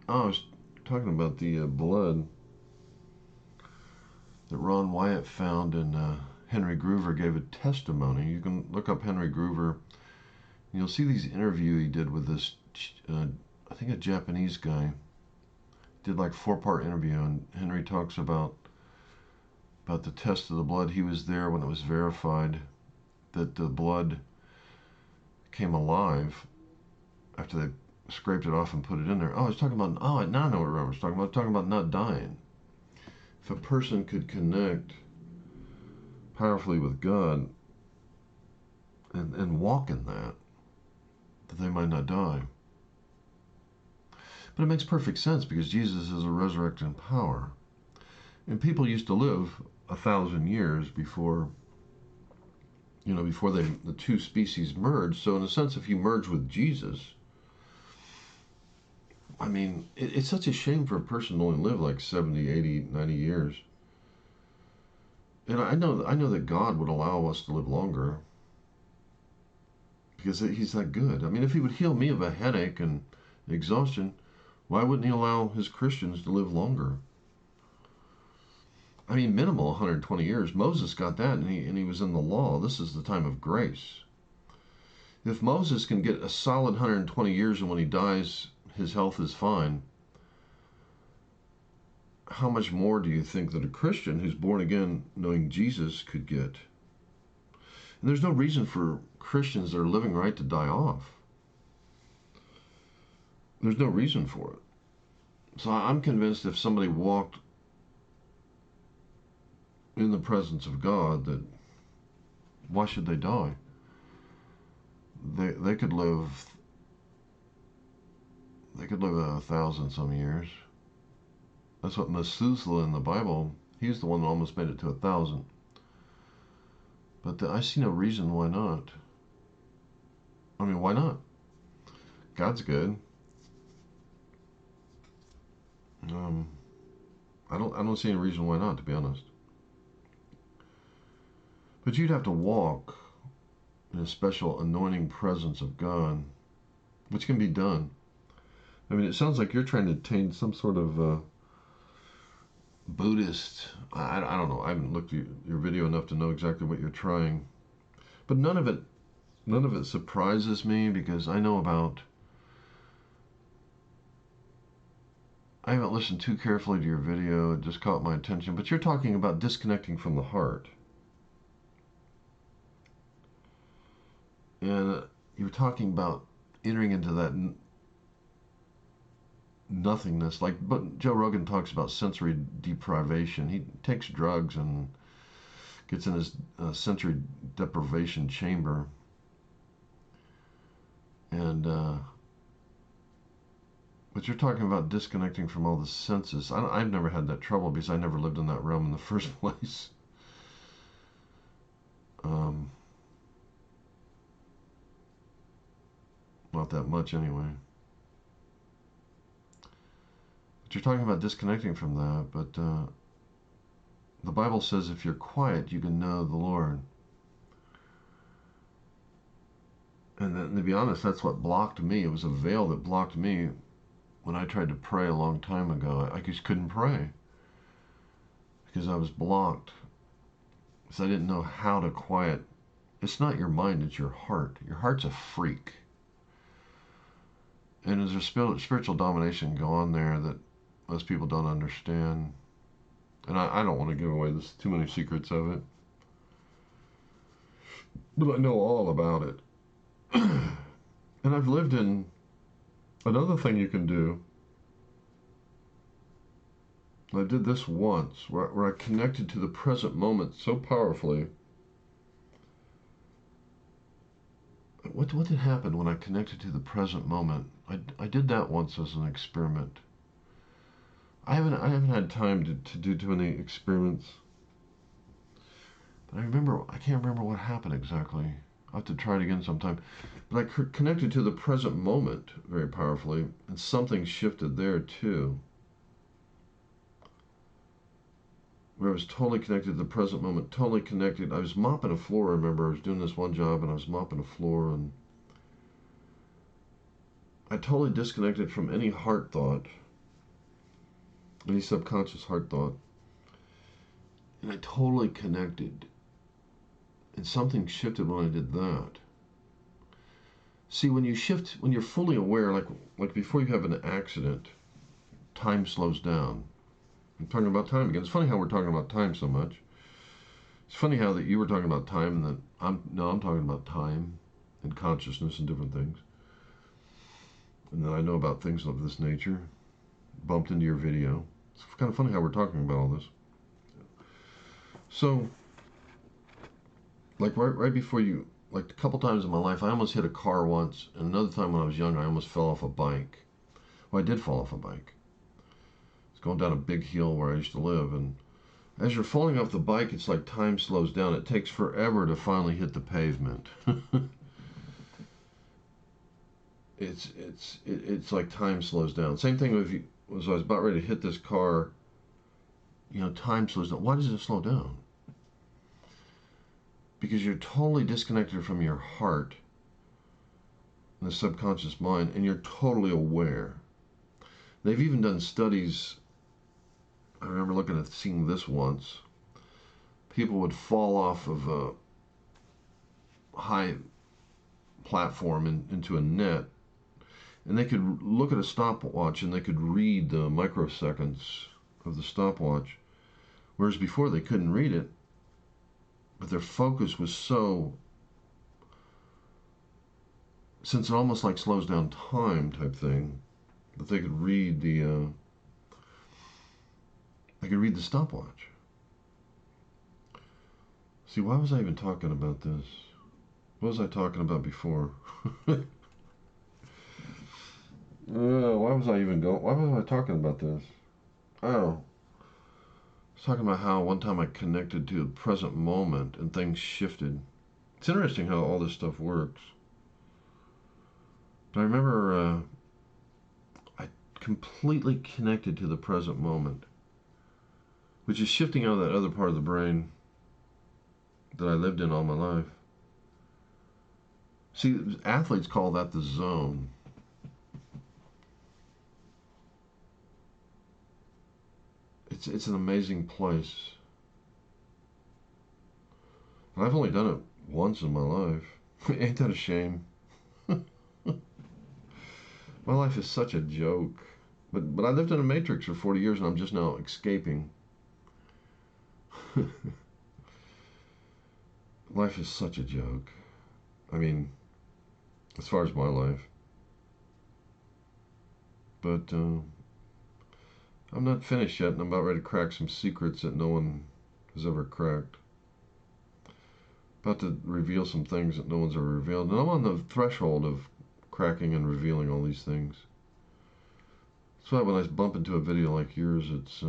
Oh, I was talking about the blood that Ron Wyatt found, and Henry Groover gave a testimony. You can look up Henry Groover, and you'll see these interview he did with this, I think a Japanese guy. Did like 4-part interview, and Henry talks about the test of the blood. He was there when it was verified that the blood came alive after they scraped it off and put it in there. Oh, I was talking about, now I know what I was talking about. Talking about not dying. If a person could connect powerfully with God and walk in that they might not die. But it makes perfect sense because Jesus is a resurrecting power. And people used to live 1,000 years before, before the two species merged. So in a sense, if you merge with Jesus, I mean, it's such a shame for a person to only live like 70, 80, 90 years. And I know that God would allow us to live longer because he's that good. I mean, if he would heal me of a headache and exhaustion, why wouldn't he allow his Christians to live longer? I mean, minimal 120 years. Moses got that, and he was in the law. This is the time of grace. If Moses can get a solid 120 years, and when he dies, his health is fine, how much more do you think that a Christian who's born again, knowing Jesus, could get? And there's no reason for Christians that are living right to die off. There's no reason for it. So I'm convinced if somebody walked in the presence of God, that why should they die? They could live 1,000 some years. That's what Methuselah in the Bible, he's the one that almost made it to 1,000. But I see no reason why not. I mean, why not? God's good. I don't see any reason why not, to be honest. But you'd have to walk in a special anointing presence of God, which can be done. I mean, it sounds like you're trying to attain some sort of Buddhist. I don't know. I haven't looked at your video enough to know exactly what you're trying. But none of it surprises me, because I know about. I haven't listened too carefully to your video. It just caught my attention. But you're talking about disconnecting from the heart. And you're talking about entering into that nothingness. But Joe Rogan talks about sensory deprivation. He takes drugs and gets in his sensory deprivation chamber. And but you're talking about disconnecting from all the senses. I've never had that trouble because I never lived in that realm in the first place. Not that much anyway. But you're talking about disconnecting from that. But the Bible says if you're quiet, you can know the Lord. And then, to be honest, that's what blocked me. It was a veil that blocked me when I tried to pray a long time ago. I just couldn't pray because I was blocked. Because I didn't know how to quiet. It's not your mind, it's your heart. Your heart's a freak. And there's a spiritual domination go on there that most people don't understand. And I don't want to give away too many secrets of it. But I know all about it. And I've lived in another thing you can do. I did this once where I connected to the present moment so powerfully. What did happen when I connected to the present moment? I did that once as an experiment. I haven't had time to do too many experiments. But I can't remember what happened exactly. I'll have to try it again sometime. But I connected to the present moment very powerfully, and something shifted there too. Where I was totally connected to the present moment, totally connected. I was mopping a floor, I remember. I was doing this one job, and I was mopping a floor, and I totally disconnected from any heart thought, any subconscious heart thought. And I totally connected. And something shifted when I did that. See, when you shift, when you're fully aware, like before you have an accident, time slows down. I'm talking about time again. It's funny how we're talking about time so much. It's funny how that you were talking about time and that I'm talking about time and consciousness and different things. And then I know about things of this nature. Bumped into your video. It's kind of funny how we're talking about all this. So, like right before you, like a couple times in my life, I almost hit a car once, and another time when I was young, I almost fell off a bike. Well, I did fall off a bike. It's going down a big hill where I used to live, and as you're falling off the bike, it's like time slows down. It takes forever to finally hit the pavement. It's like time slows down. Same thing if I was about ready to hit this car. Time slows down. Why does it slow down? Because you're totally disconnected from your heart and the subconscious mind, and you're totally aware. They've even done studies. I remember seeing this once. People would fall off of a high platform into a net, and they could look at a stopwatch and they could read the microseconds of the stopwatch, whereas before they couldn't read it. But their focus was since it almost like slows down time type thing, that they could read the stopwatch. See, why was I even talking about this? What was I talking about before? Why was I talking about this? Oh. I was talking about how one time I connected to the present moment and things shifted. It's interesting how all this stuff works. But I remember I completely connected to the present moment, which is shifting out of that other part of the brain that I lived in all my life. See, athletes call that the zone. it's an amazing place. And I've only done it once in my life. Ain't that a shame? My life is such a joke. But I lived in a matrix for 40 years and I'm just now escaping. Life is such a joke. I mean, as far as my life. But I'm not finished yet, and I'm about ready to crack some secrets that no one has ever cracked. About to reveal some things that no one's ever revealed. And I'm on the threshold of cracking and revealing all these things. That's why when I bump into a video like yours, it's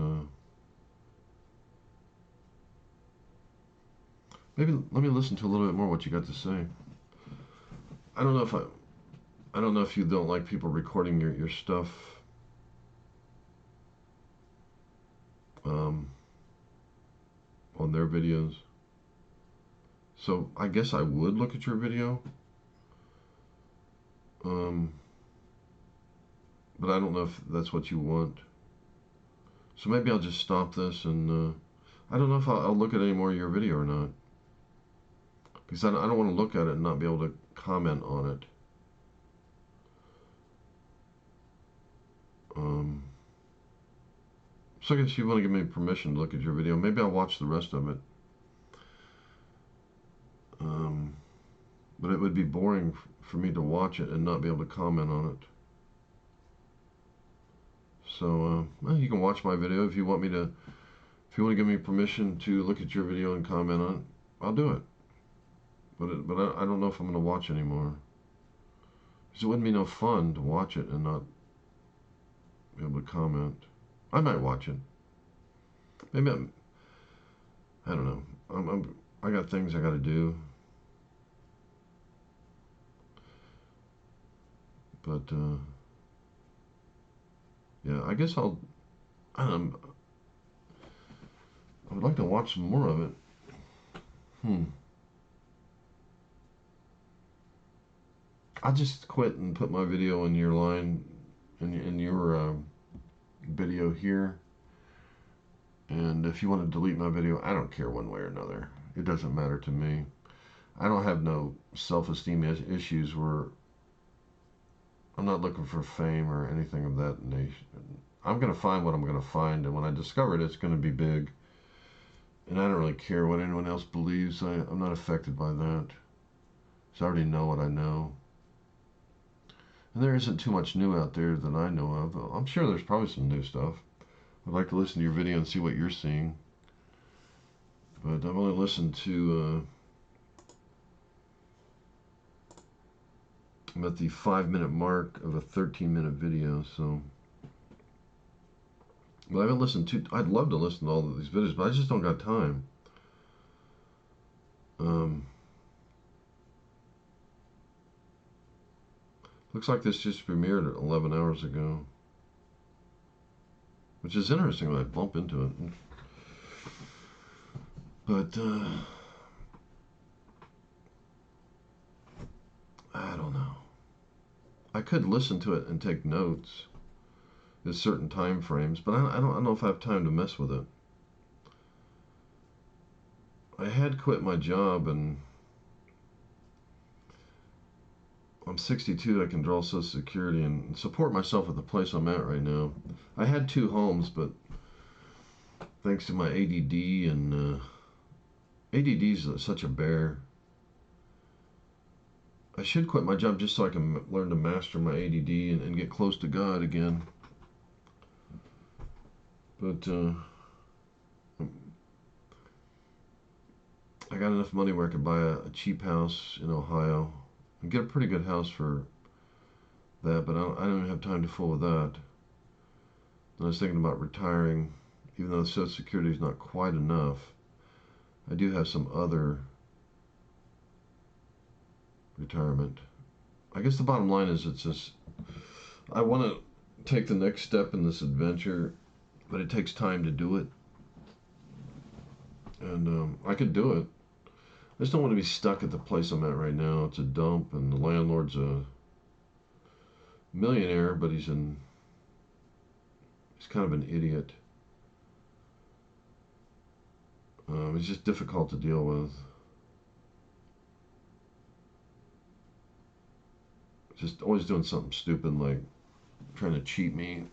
maybe let me listen to a little bit more what you got to say. I don't know if you don't like people recording your stuff. On their videos. So I guess I would look at your video. But I don't know if that's what you want. So maybe I'll just stop this and I don't know if I'll look at any more of your video or not. Because I don't want to look at it and not be able to comment on it. So I guess you want to give me permission to look at your video. Maybe I'll watch the rest of it. But it would be boring for me to watch it and not be able to comment on it. So well, you can watch my video if you want me to. If you want to give me permission to look at your video and comment on it, I'll do it. But I don't know if I'm going to watch anymore. Because it wouldn't be no fun to watch it and not be able to comment. I might watch it. Maybe I don't know. I got things I got to do. But yeah, I guess I would like to watch some more of it. I'll just quit and put my video in your line, in your video here. And if you want to delete my video, I don't care one way or another. It doesn't matter to me. I don't have no self-esteem issues where I'm not looking for fame or anything of that nature. I'm going to find what I'm going to find, and when I discover it, it's going to be big. And I don't really care what anyone else believes. I'm not affected by that. So I already know what I know. And there isn't too much new out there that I know of. I'm sure there's probably some new stuff. I'd like to listen to your video and see what you're seeing. But I've only listened to I'm at the 5-minute mark of a 13-minute video, so. But I haven't listened to. I'd love to listen to all of these videos, but I just don't got time. Looks like this just premiered 11 hours ago. Which is interesting when I bump into it. But, I don't know. I could listen to it and take notes at certain time frames, but I don't know if I have time to mess with it. I had quit my job and I'm 62, I can draw Social Security and support myself at the place I'm at right now. I had 2 homes, but thanks to my ADD and ADD is such a bear. I should quit my job just so I can learn to master my ADD and get close to God again. But I got enough money where I could buy a cheap house in Ohio and get a pretty good house for that, but I don't even have time to fool with that. And I was thinking about retiring, even though the Social Security is not quite enough. I do have some other retirement. I guess the bottom line is it's just, I want to take the next step in this adventure, but it takes time to do it. And I could do it. I just don't want to be stuck at the place I'm at right now. It's a dump, and the landlord's a millionaire, but he's kind of an idiot. He's just difficult to deal with. Just always doing something stupid, like trying to cheat me.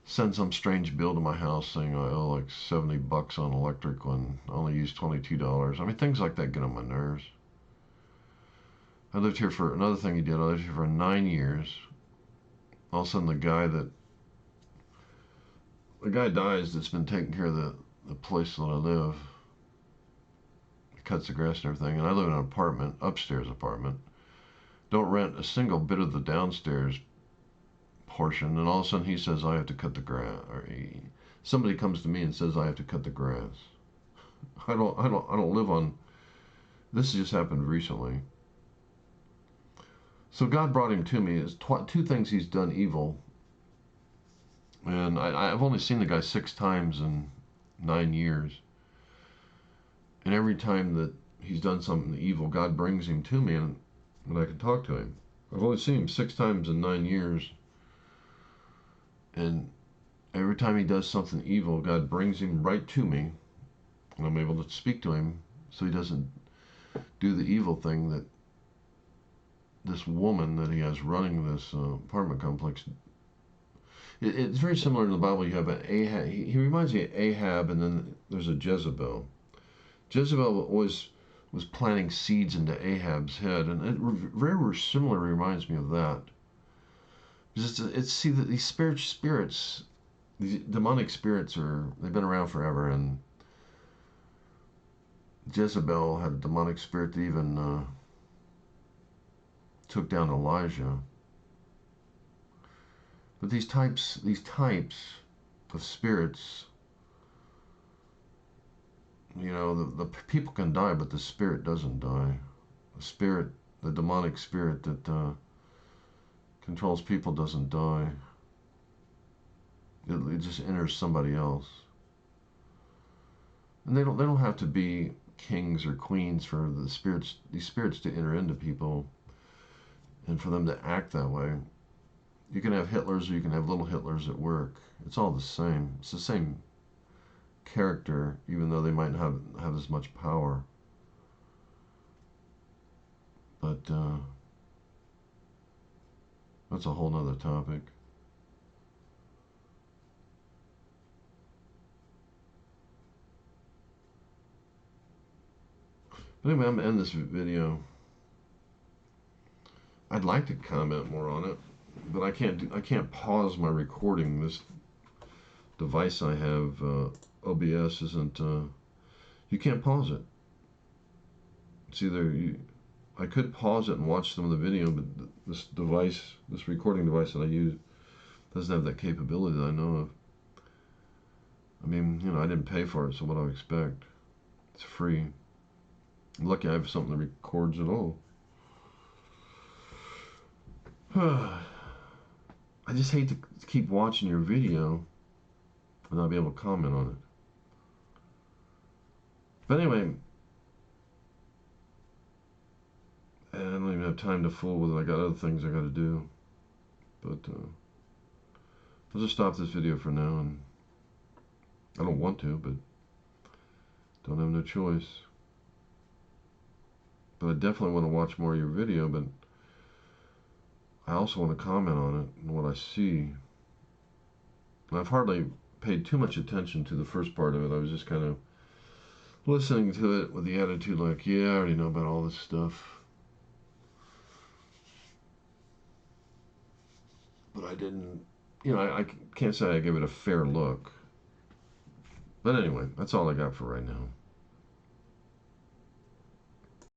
Send some strange bill to my house saying I owe like $70 on electric when I only use $22. I mean, things like that get on my nerves. I lived here for, another thing he did, I lived here for 9 years. All of a sudden the guy dies that's been taking care of the place that I live. He cuts the grass and everything, and I live in an apartment, upstairs apartment. Don't rent a single bit of the downstairs portion, and all of a sudden he says I have to cut the grass, or somebody comes to me and says I have to cut the grass. I don't live on. This just happened recently. So God brought him to me. It's two things he's done evil, and I've only seen the guy 6 times in 9 years, and every time that he's done something evil, God brings him to me, and I can talk to him. I've only seen him 6 times in 9 years. And every time he does something evil, God brings him right to me, and I'm able to speak to him so he doesn't do the evil thing that this woman that he has running this apartment complex. It's very similar in the Bible. You have an Ahab. He reminds me of Ahab, and then there's a Jezebel. Jezebel always was planting seeds into Ahab's head, and it very similar reminds me of that. It's see that these spirits, these demonic spirits they've been around forever, and Jezebel had a demonic spirit that even took down Elijah. But these types of spirits, you know, the people can die, but the spirit doesn't die. The demonic spirit that controls people doesn't die. It just enters somebody else. And they don't have to be kings or queens for these spirits to enter into people and for them to act that way. You can have Hitlers or you can have little Hitlers at work. It's all the same. It's the same character, even though they might not have as much power. But that's a whole nother topic. But anyway, I'm going to end this video. I'd like to comment more on it, but I can't pause my recording. This device I have, OBS, isn't. You can't pause it. It's either I could pause it and watch some of the video, but this recording device that I use, doesn't have that capability that I know of. I mean, you know, I didn't pay for it, so what do I expect? It's free. I'm lucky I have something that records it all. I just hate to keep watching your video and not be able to comment on it. But anyway, I don't even have time to fool with it. I got other things I got to do. But I'll just stop this video for now. And I don't want to, but don't have no choice. But I definitely want to watch more of your video, but I also want to comment on it and what I see. And I've hardly paid too much attention to the first part of it. I was just kind of listening to it with the attitude like, yeah, I already know about all this stuff. But I didn't, you know, I can't say I gave it a fair look. But anyway, that's all I got for right now.